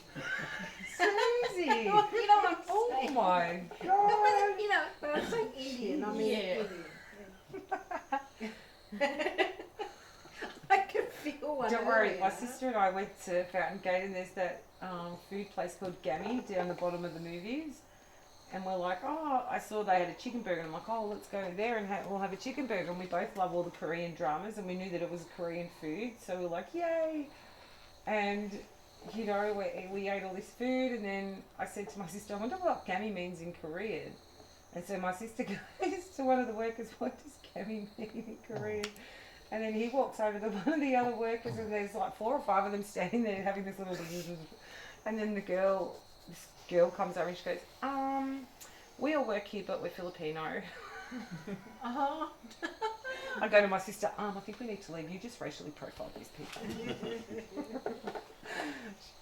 Susie! You know what I'm Oh saying? my No, god! but, you know, when I'm saying Indian, I mean Yeah. Indian. I can feel one. Don't worry, earlier. my sister and I went to Fountain Gate and there's that food place called Gammy down the bottom of the movies. And we're like, oh, I saw they had a chicken burger. And I'm like, oh, let's go there and we'll have a chicken burger. And we both love all the Korean dramas and we knew that it was Korean food. So we were like, yay. And, you know, we ate all this food. And then I said to my sister, I wonder what Gammy means in Korean. And so my sister goes to one of the workers, what does Gammy mean in Korean? And then he walks over to one of the other workers and there's like 4 or 5 of them standing there having this little... And then this girl comes over and she goes, we all work here but we're Filipino. Uh-huh. I go to my sister, I think we need to leave. You just racially profiled these people.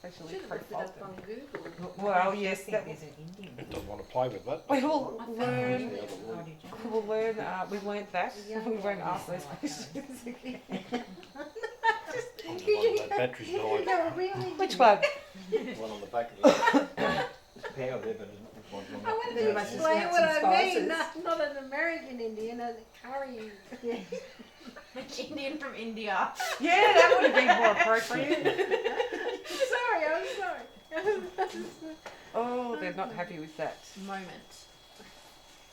Racially Should have looked it profiled up on them. Google. Well, yes, I think that there's an Indian. Don't want to play with that. we'll I found learn. it. Oh, did you? We'll learn. We learned that. Yeah. We won't ask those Yeah. questions again. That battery's died. No, really. Which one? One on the back of the power there, but I wanted You to must explain have what some I mean, spices. not an American Indian, a curry. Indian from India. Yeah, that would have been more appropriate. Sorry, I'm sorry. Oh, they're not happy with that. Moment.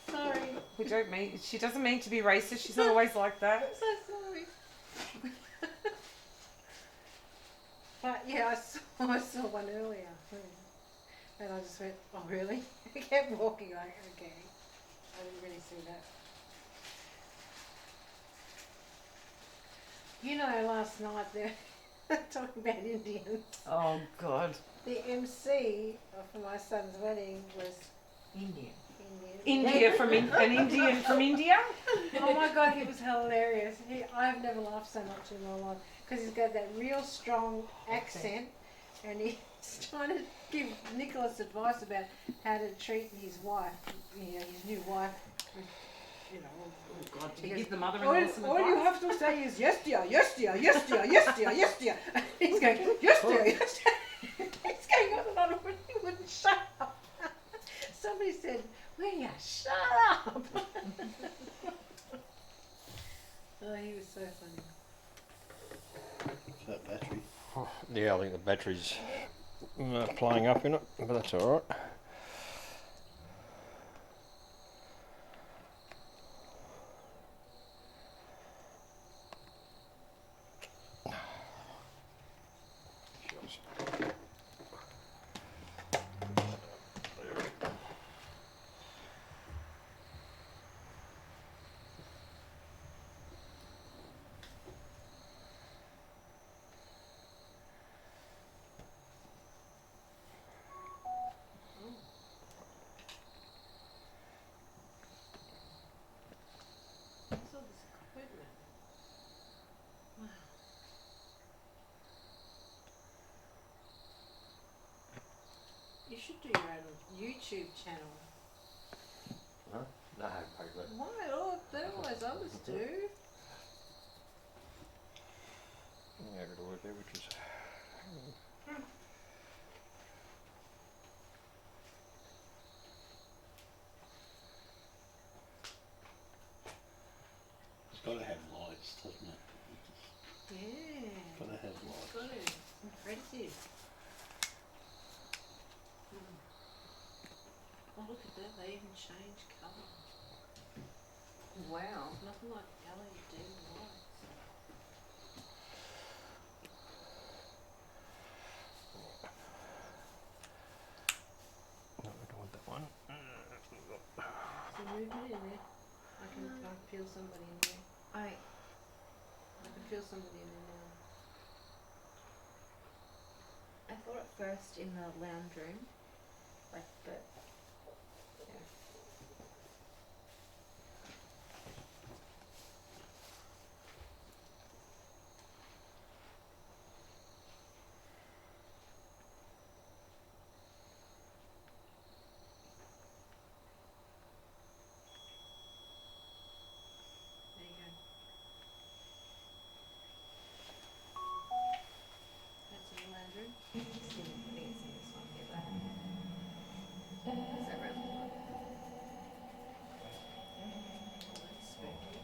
Sorry, We don't mean. She doesn't mean to be racist. She's not always like I'm that. so sorry. But yeah, I saw one earlier, and I just went, oh really? I kept walking like, okay, I didn't really see that. You know, last night they were talking about Indians. Oh God. The MC for my son's wedding was Indian. Indian. India from an Indian from India. Oh my God, he was hilarious. I've never laughed so much in my life because he's got that real strong accent, and he's trying to give Nicholas advice about how to treat his wife, you know, his new wife. You know, Oh God. To Because give the mother-in-law some all you advice. have to say is yes dear, yes dear, yes dear, yes dear, yes dear. And he's going yes dear, yes dear. He's going on and on, and he wouldn't shut up. Somebody said, "Will you shut up?" Oh, he was so funny. That battery. Yeah, I think the battery's playing up in it, but that's all right. should do your own YouTube channel. Huh? No, but Why? Oh, they always others do. yeah, got a word there, which is. It's got to have lights, doesn't it? Yeah. Got to have lights. Got to. Impressive. Oh, look at that. They even change colour. Wow. Nothing like LED lights. No, I don't want that one. Some movement in there. I can feel somebody in there. I I can feel somebody in there now. I thought at first in the lounge room, like the There you go. That's in the lounge room. I think it's in this one here, but is that right? Oh, that's spooky.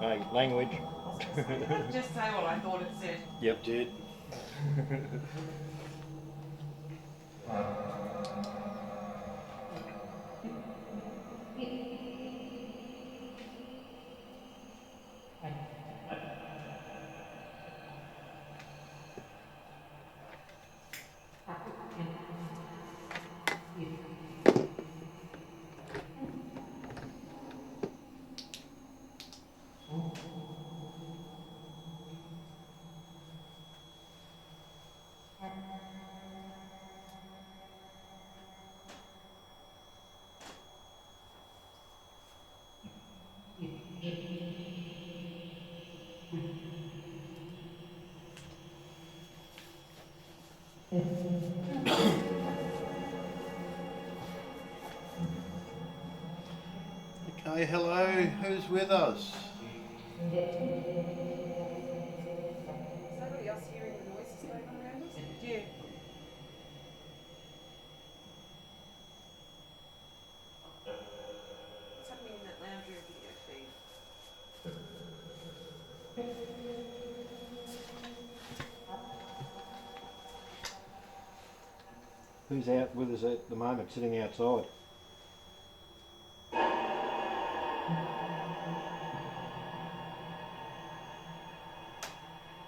Hey, language. Just say what I thought it said. Yep, did. Okay, hello, who's with us? Is anybody else hearing the noises going on around us? Yeah. What's happening in that lounge room video feed? Who's out with us at the moment, sitting outside?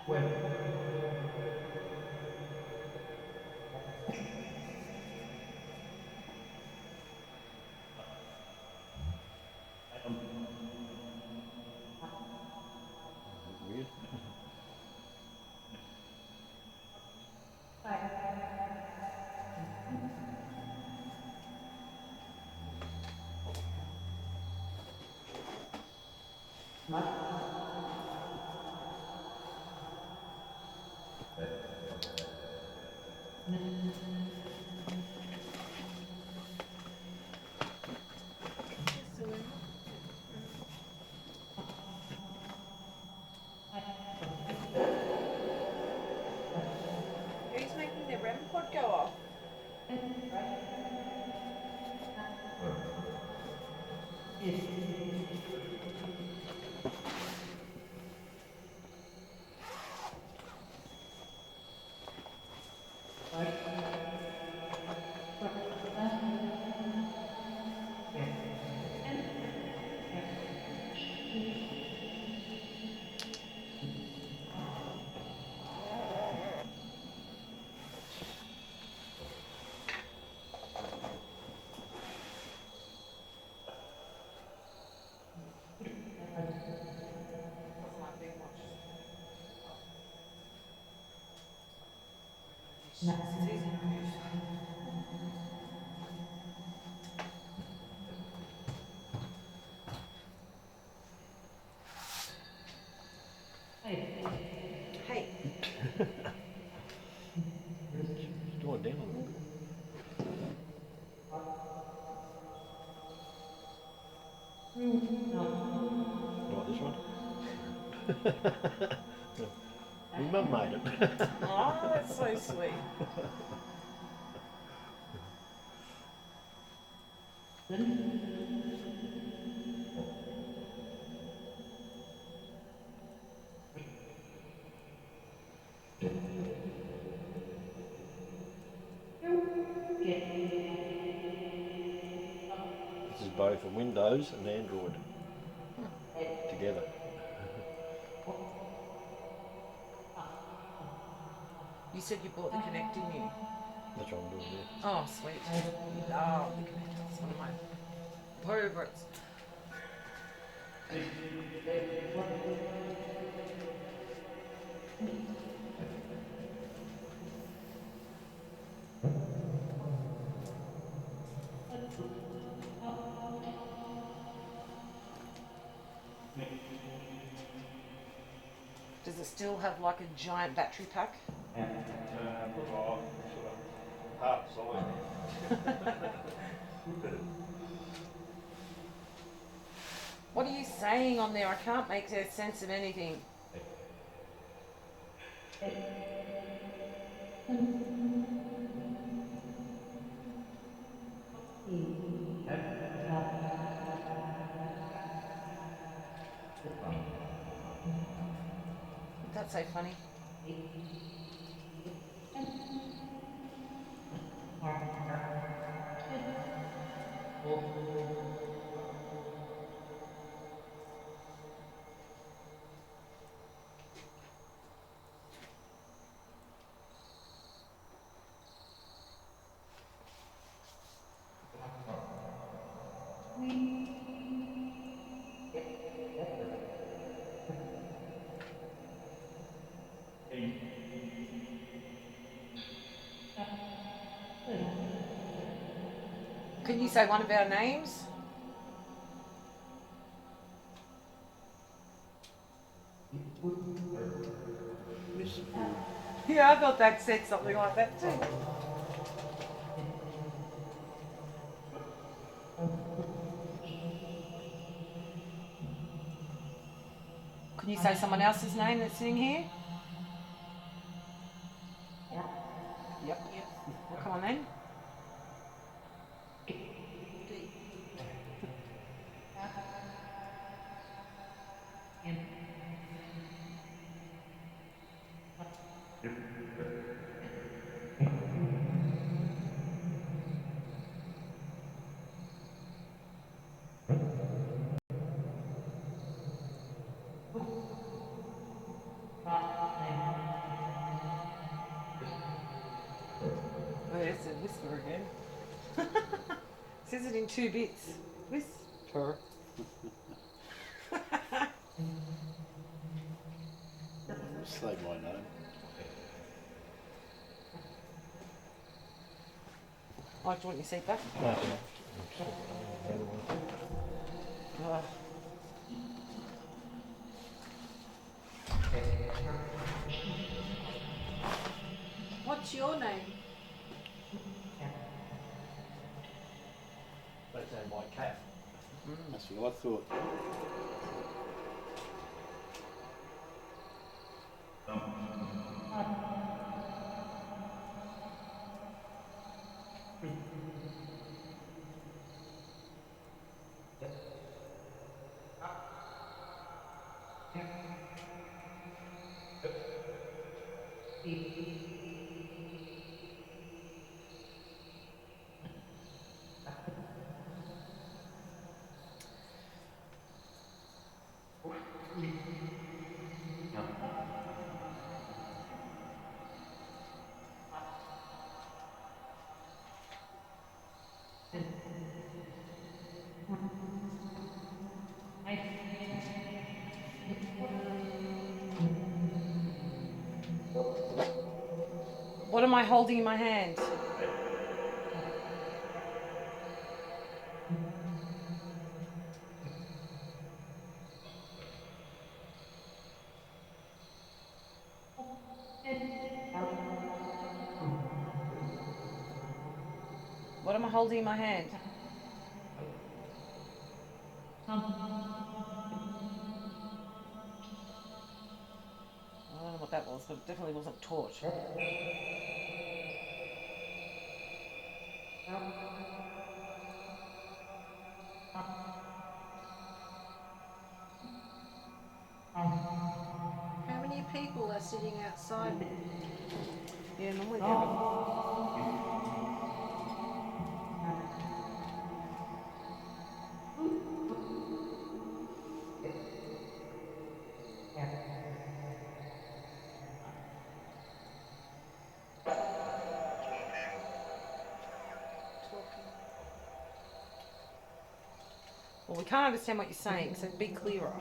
Weird. Yes, so we're Who's making the REM pod go off? Doesn't like being watched. It's easy to use. My mum made it. Oh, that's so sweet. This is both a Windows and Android together. You said you bought the Connect, didn't you? That's what I'm doing there. Oh, sweet. Oh, the Connect. It's one of my favourites. Does it still have like a giant battery pack? Half size. What are you saying on there? I can't make sense of anything. That's so funny. Can you say one of our names? Miss Yeah, I thought that said something like that too. Can you say someone else's name that's sitting here? Yep. Well, come on then. Oh, it's a whisper again. Says it in 2 bits. Whisper. Say my name. Oh, do you want your seat back? No. Oh. What's your name? They sound like cat. That's what I thought. What am I holding in my hand? What am I holding in my hand? definitely wasn't taught. How many people are sitting outside? Yeah, normally they have a Talking. Well, we can't understand what you're saying, so be clearer.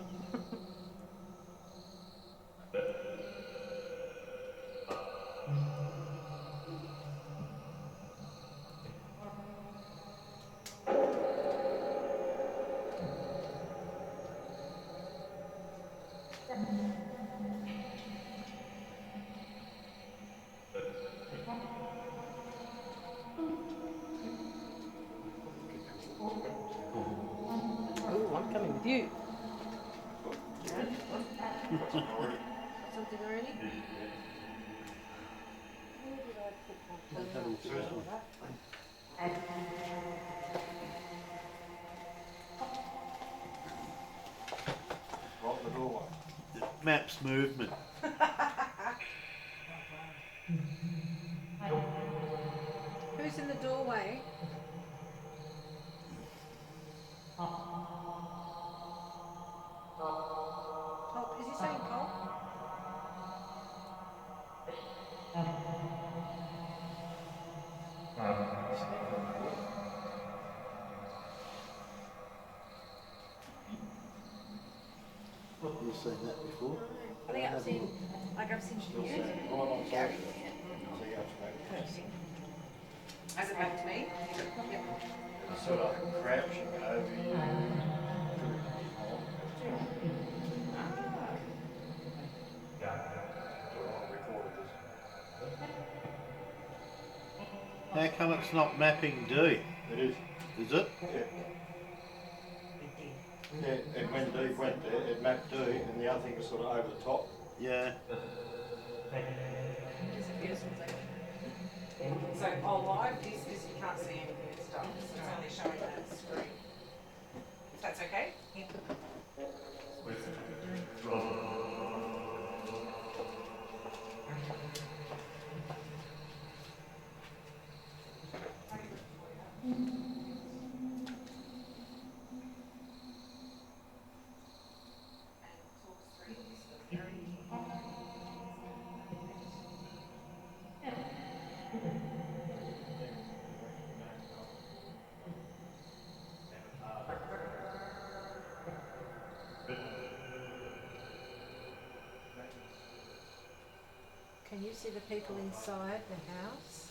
Oh, I'm coming with you. Something already? Where did I put my Right in the doorway. It maps movement. Who's in the doorway? Pop, is he saying Pop? You've seen that before. I think I've seen, I've seen Still you. saying right on Gary. top. So you have to make Has it back to me? a sort of crouching over you. How come it's not mapping D? It is. Is it? Yeah. Yeah, and when D went there, it mapped D, and the other thing was sort of over the top. Yeah. So, live, this is, you can't see anything it's done. It's only showing that screen. If that's okay? Can you see the people inside the house?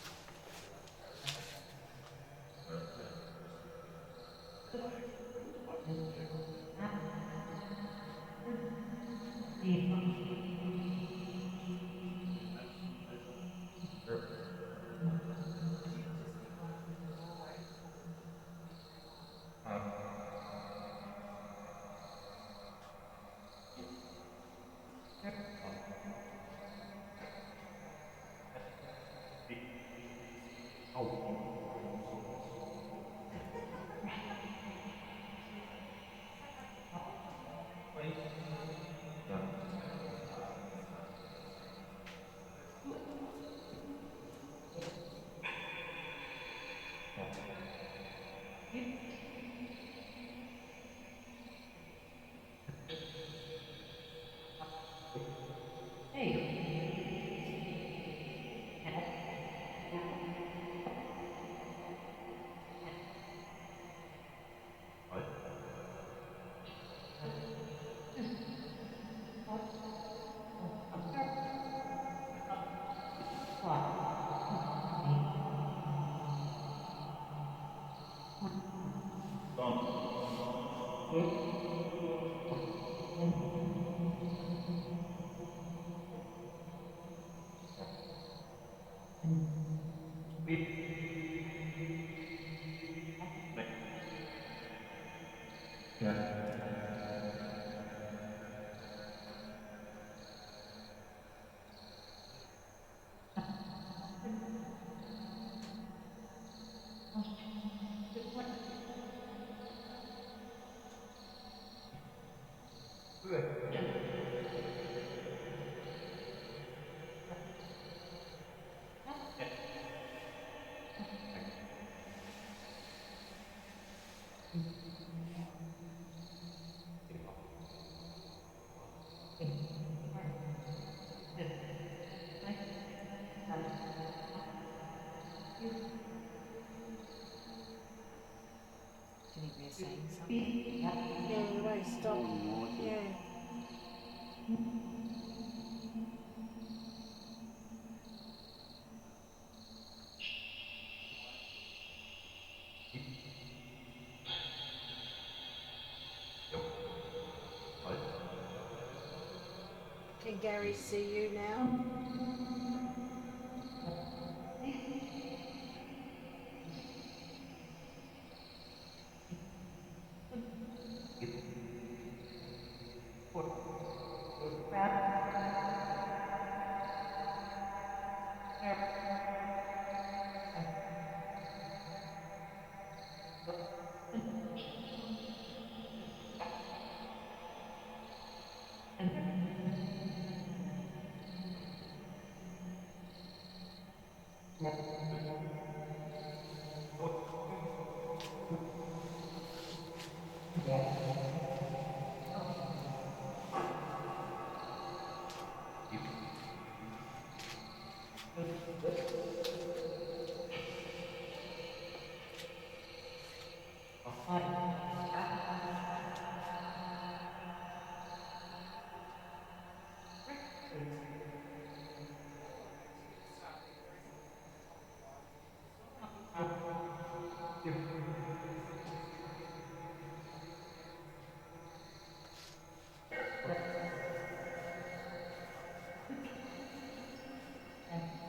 Do you think they're saying something? Yeah, the way he stopped. Yeah. Can Gary see you now?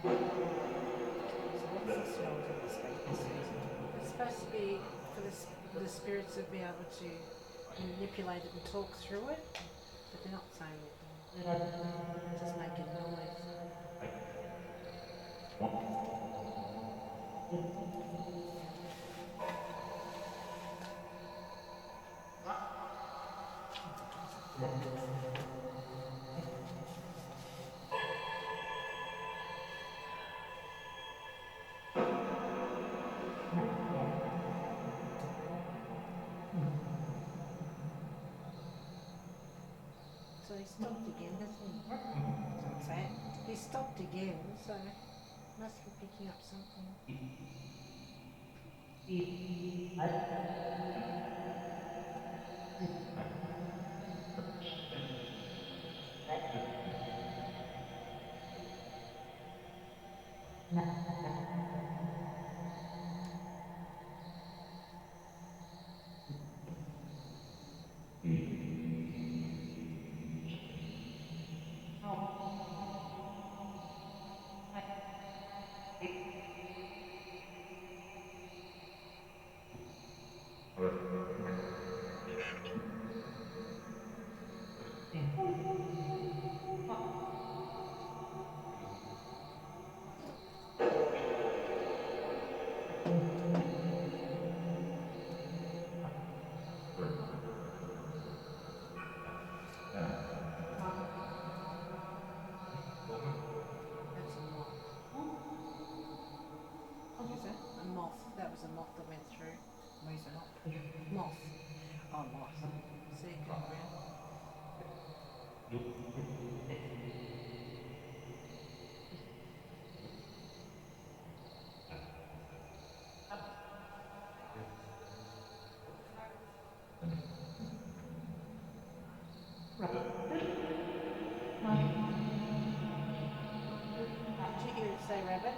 So what's the smells of the speakers, Susan? It's supposed to be for the spirits to be able to manipulate it and talk through it, but they're not saying anything. Just making noise. So he stopped again, hasn't he? What's that? He stopped again, so must be picking up something. That's a moth. What is it? A moth. That was a moth that went through. Where's it not? Moth. Oh, moss. See it going around. Did you hear it say rabbit?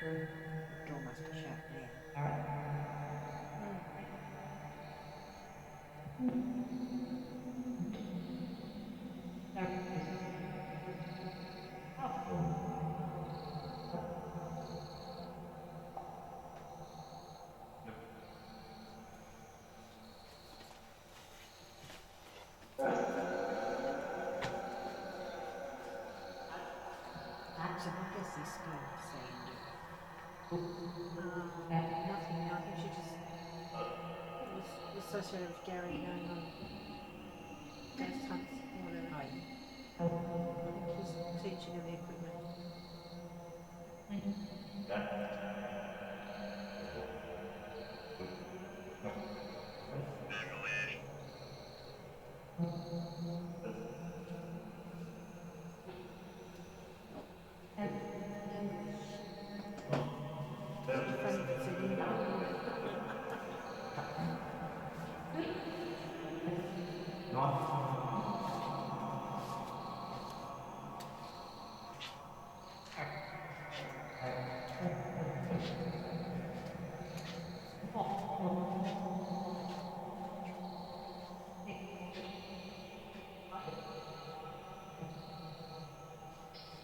The door must be shut now. So what does this girl say and do? Nothing. I think she just was associated with Gary going on ghost hunts or whatever. Oh, I think he's teaching her the equipment. It'd be funny if it's a window, wouldn't it?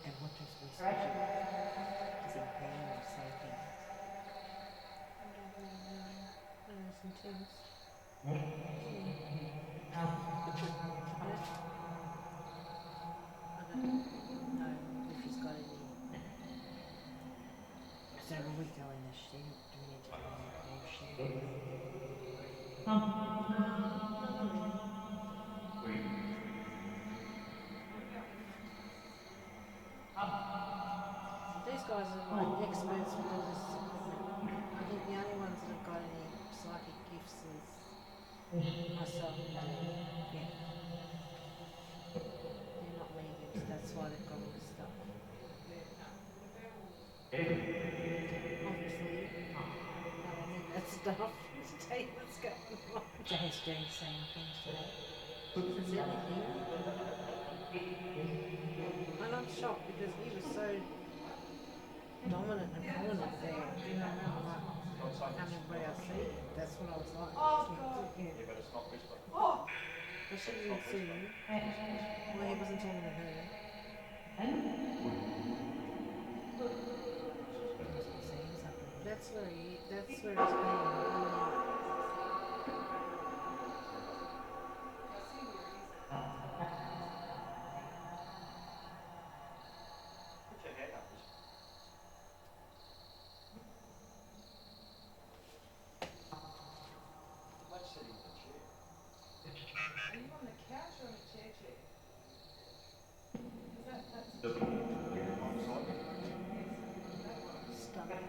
and what does this do? Does he pay or say things? Some things. I don't know if he's got any. So when we go in the shed, do we need to go in the whole shed? These guys are like experts with all this equipment. I think the only ones that have got any psychic gifts is myself and Dee. Yeah. They're not mediums, that's why they've got all this stuff. Obviously, I don't need that stuff to tell you what's going on. So has Dee saying things today? Is there anything? And I'm shocked because he was so dominant and prominent there. You know, I'm like, everybody I see, that's what I was like. Yeah. But she didn't see him. Well, he wasn't talking to her. Saying something. That's where it's been. Put your hand up. Let's sit in the chair. Are you on the couch or on a chair? Stomach.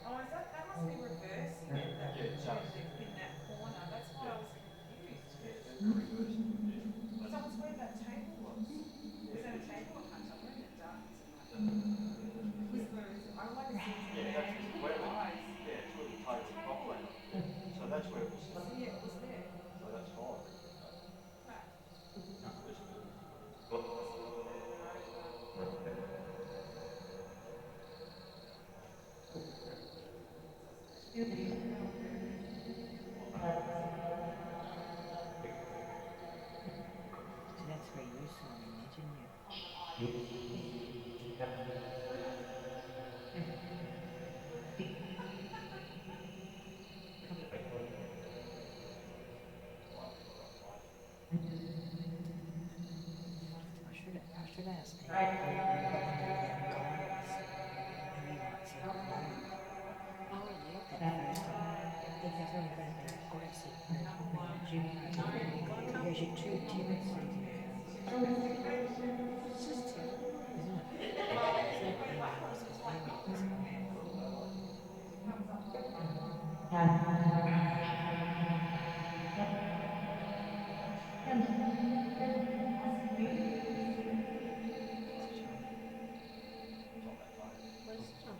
Oh, is that must be reversing it, that in that corner. That's why I was confused. So it's where that table was. Was that a table or hunched up in the dark? I like to see Yeah, that's where it was. Yeah, it's where the table top went. So that's where it was. Yeah, it was there. So that's fine. So that's where you saw him, didn't you? I should ask him. Who he likes it. Oh, yeah. That first one. If there's only been an aggressive person, because you're too timid sometimes. It's just him. Where's John?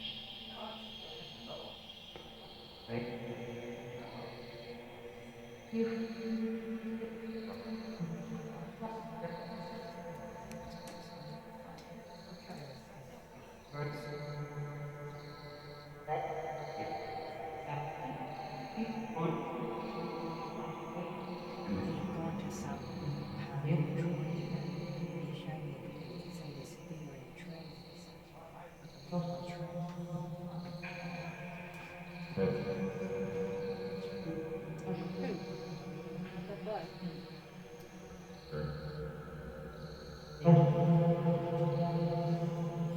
Who? That bloke?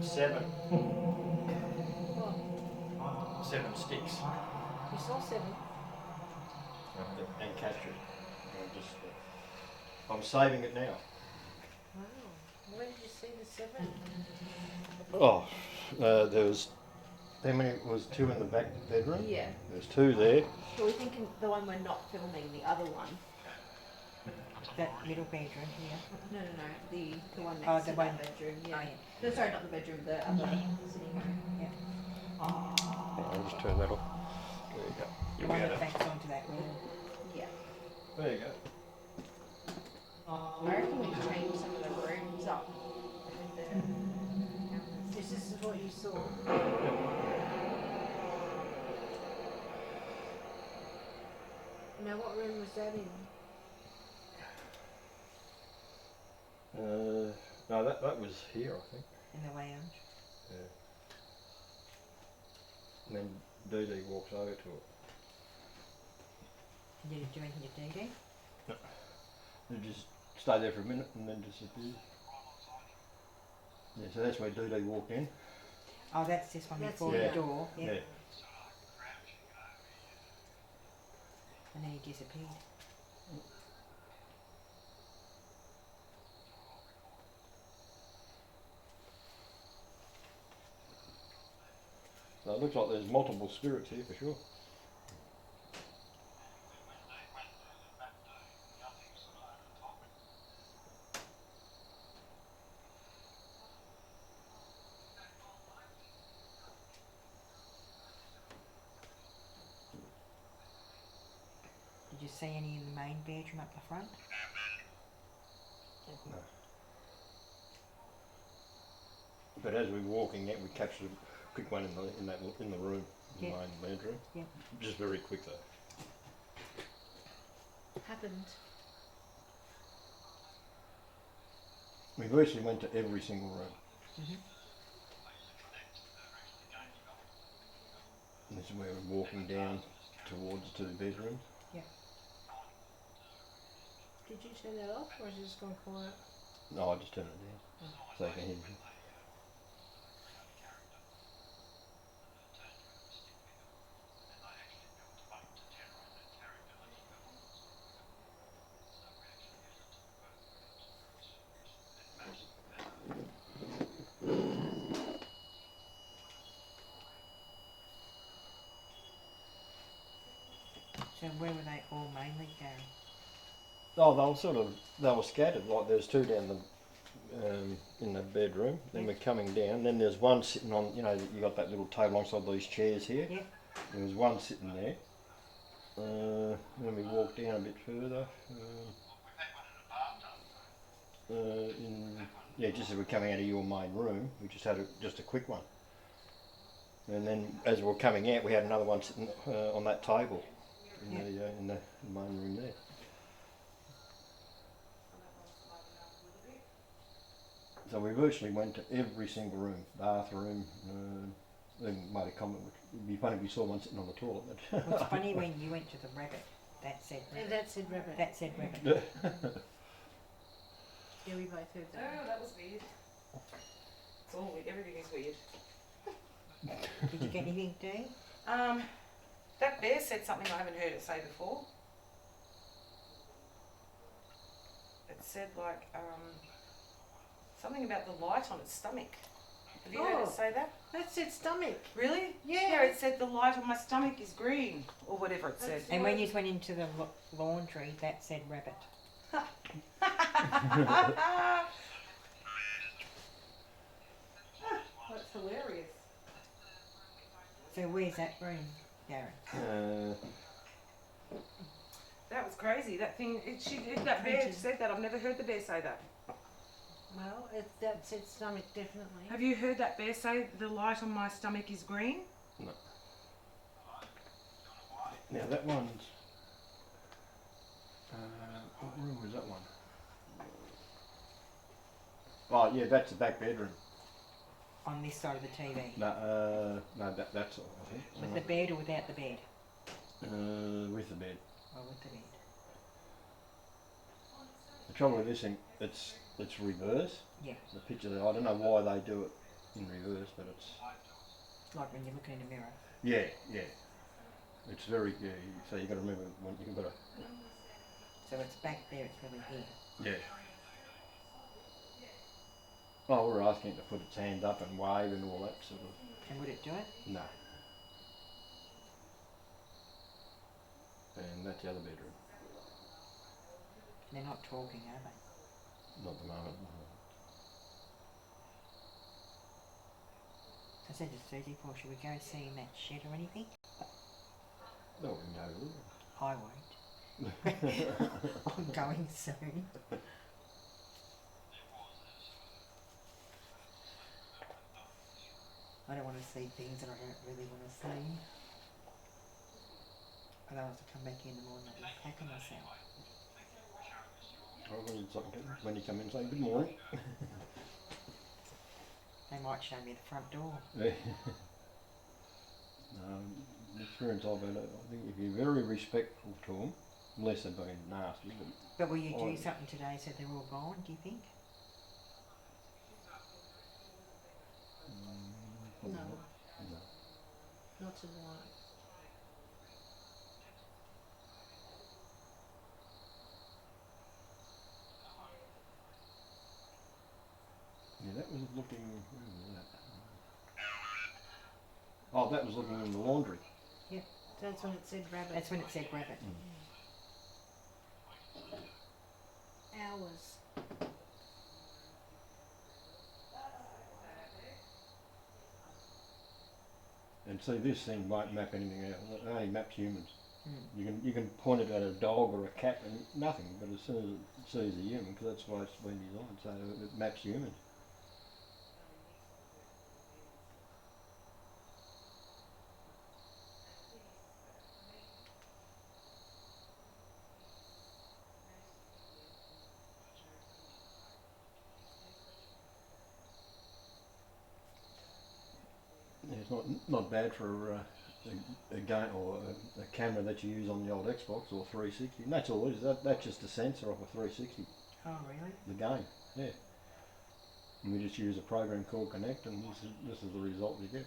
Seven. What? 7 sticks. You saw 7? And catch it. I'm saving it now. Wow. Where did you see the 7? Oh, there was. How many was 2 in the back bedroom? Yeah. There's 2 there. So we're thinking the one we're not filming, the other one. That middle bedroom here. No, the one Oh, next the to one- that bedroom. Yeah. Oh, yeah. No, sorry, not the bedroom. The other sitting room. I'll just turn that off. There you go. The one that backs onto that room. Yeah. There you go. I reckon we change some of the rooms up with the cameras. This is what you saw. Now, what room was that in? No, that was here, I think. In the lounge. Yeah. And then Dee Dee walks over to it. Did it do anything to Dee Dee? It just stayed there for a minute and then disappeared. Yeah, so that's where Dee Dee walked in. Oh, that's this one That's before here. the door. Yeah. Yeah. And then he disappeared. So it looks like there's multiple spirits here for sure. Did you see any in the main bedroom up the front? But as we were walking out, we captured a quick one in the room, in Yeah. the main bedroom. Yeah. Just very quick though. Happened. We virtually went to every single room. And this is where we're walking down towards 2 bedrooms. Did you turn that off, or is it just gone quiet? No, I just turned it down so I can hear you. So where were they all mainly, Gary? Oh, they were scattered. Like there's 2 down in the bedroom. Then we're coming down. Then there's one sitting on. You know, you got that little table alongside these chairs here. Yeah. There was one sitting there. Then we walked down a bit further. Just as we're coming out of your main room, we just had just a quick one. And then as we're coming out, we had another one sitting on that table in the main room there. So we virtually went to every single room, bathroom. Then made a comment. It'd be funny if we saw one sitting on the toilet. But Well, it's funny when you went to the rabbit. That said Yeah, rabbit. that said rabbit. That said rabbit. Yeah, we both heard that. Oh, that was weird. It's all weird. Everything is weird. Did you get anything, Dee? That bear said something I haven't heard it say before. It said like something about the light on its stomach. Have you heard it Oh. say that? That said stomach. Really? Yeah. It said the light on my stomach is green or whatever it said. And when you went into the laundry, that said rabbit. That's hilarious. So where's that room, Gary? That was crazy. That thing. That bear said that. I've never heard the bear say that. Well, that said stomach, definitely. Have you heard that bear say the light on my stomach is green? No. Now that one's. What room was that one? Oh yeah, that's the back bedroom. on this side of the TV? No, that's all, I think. With the bed or without the bed? With the bed. Oh, with the bed. The trouble with this thing, it's reverse. Yeah. The picture there, I don't know why they do it in reverse, but it's Like when you're looking in a mirror. yeah. It's very so you got to remember when you've got to So it's back there, it's really here. yeah. Oh, we're asking it to put its hand up and wave and all that sort of. And would it do it? No. And that's the other bedroom. They're not talking, are they? Not at the moment. I said to Susie, Paul, should we go see in that shed or anything? No, we can go with I won't. I'm going soon. I don't want to see things that I don't really want to see. Otherwise I'll come back in the morning and I'll pack on myself. when you come in and say good morning. They might show me the front door. The experience I've had, I think if you're very respectful to them, unless they're being nasty, But will you do I- something today so they're all gone, do you think? probably No. not. No. Not tonight. Yeah, that was looking. Where was that? Oh, that was looking in the laundry. That's when it said rabbit. That's when it said rabbit. Hours. And see, this thing won't map anything out. It only maps humans. Mm. You can point it at a dog or a cat and nothing, but as soon as it sees a human, because that's why it's been designed, so it maps humans. Yeah, it's not bad for a game or a camera that you use on the old Xbox or 360. And that's all it is. That's just a sensor off a 360. Oh, really? The game, yeah. And we just use a program called Connect, and this is the result we get.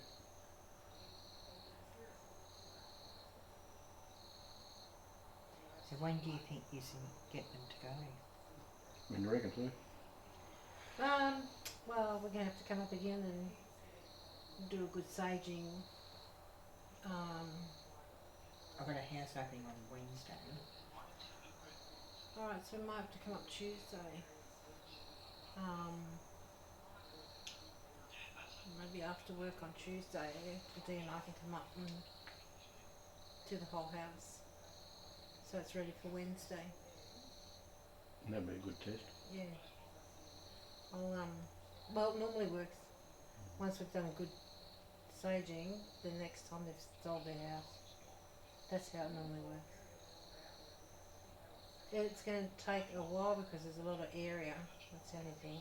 So when do you think you can get them to go? I mean, you reckon too? Well, we're gonna have to come up again and do a good saging. I've got a house opening on Wednesday. Alright, so we might have to come up Tuesday. Maybe after work on Tuesday, Dee and I can come up and do the whole house. So it's ready for Wednesday. That'd be a good test. Yeah. Well, it normally works. Once we've done a good saging, the next time they've sold their house. That's how it normally works. It's going to take a while because there's a lot of area. That's the only thing.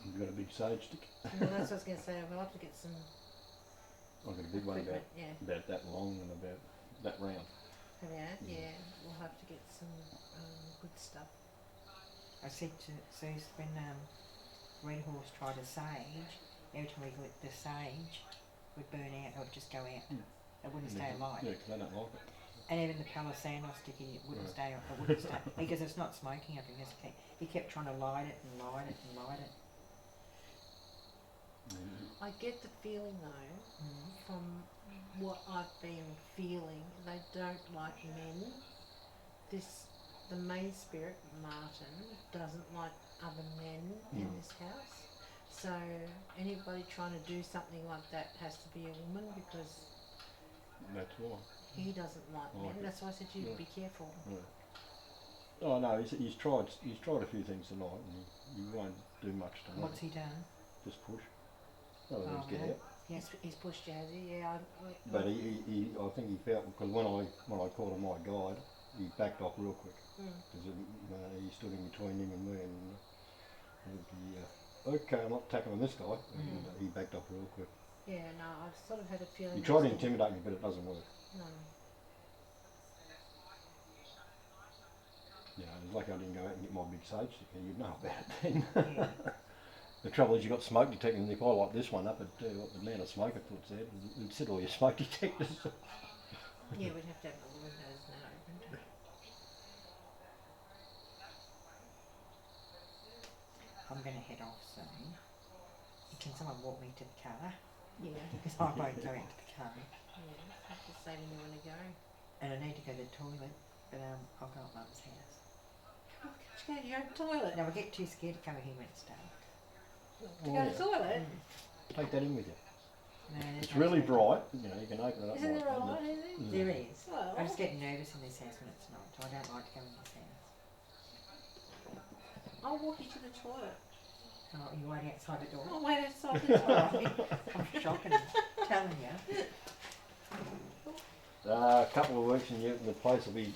You've got a big sage stick. Well, that's what I was going to say. We'll have to get some I've got a big one equipment. about, Yeah. about that long and about that round. Have you? Yeah. We'll have to get some good stuff. I said to Suze when Red Horse tried a sage, every time we lit the sage would burn out, it would just go out. It wouldn't stay alive. Yeah, because they don't like it. And even the Palo Santo sticky, it wouldn't Right. stay, it wouldn't stay, because it's not smoking up in this case. He kept trying to light it and light it and light it. I get the feeling though, from what I've been feeling, they don't like men. The main spirit, Martin, doesn't like other men in this house. So anybody trying to do something like that has to be a woman because That's why. he doesn't like Like men. it. That's why I said to you, Yeah. be careful. Yeah. Oh no, he's tried a few things tonight, and he won't do much tonight. What's he done? Just push. Other Oh, things get really? out. He's pushed Jazzy, yeah. But I think he felt, because when I called him my guide, he backed off real quick. Because he stood in between him and me, and He'd be, okay, I'm not tackling this guy. And he backed off real quick. Yeah, no, I sort of had a feeling. He he tried was to gonna- intimidate me, but it doesn't work. No. You know, it's like I didn't go out and get my big sage sticker. You'd know about it then. Yeah. The trouble is you've got smoke detectors, and if I light this one up, it'd tell you what the amount of smoke it puts out. It'd set all your smoke detectors. Yeah, we'd have to have all the windows now open. I'm going to head off soon. Can someone walk me to the car? Yeah. Because I won't go into the car. Yeah. Have to say when you want to go. And I need to go to the toilet, but I'll go at Mum's house. Oh, can't you go to your own toilet? No, I get too scared to come here when it's dark. To go to the toilet? Take that in with you. No, there's It's no really space. bright. You know, you can open it up. Isn't like there a that. light in there? There is. Well, I just get nervous in this house when it's night, so I don't like to go in this house. I'll walk you to the toilet. Oh, you wait outside the door? I'll wait outside the toilet. I'm shocking, telling you. A couple of weeks and the place will be,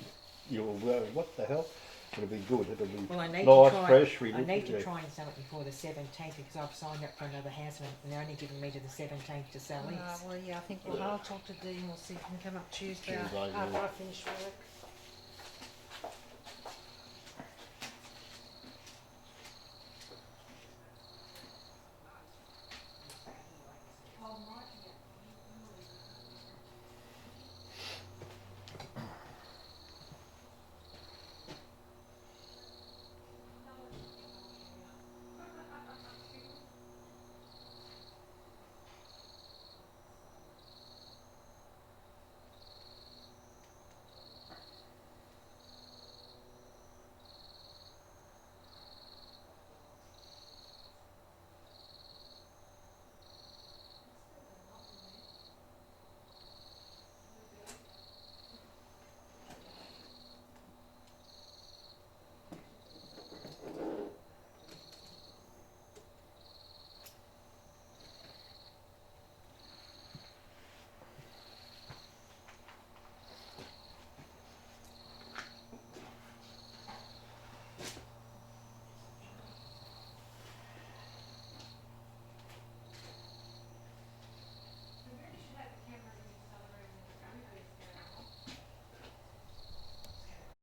you'll go, what the hell? It'll be good. It'll be Well, I need nice, to try. fresh. I need to try and sell it before the 17th because I've signed up for another house and they're only giving me to the 17th to sell it. Well, yeah, I think I'll talk to Dean. We'll see if he can come up Tuesday Tuesday, after yeah. I finish work.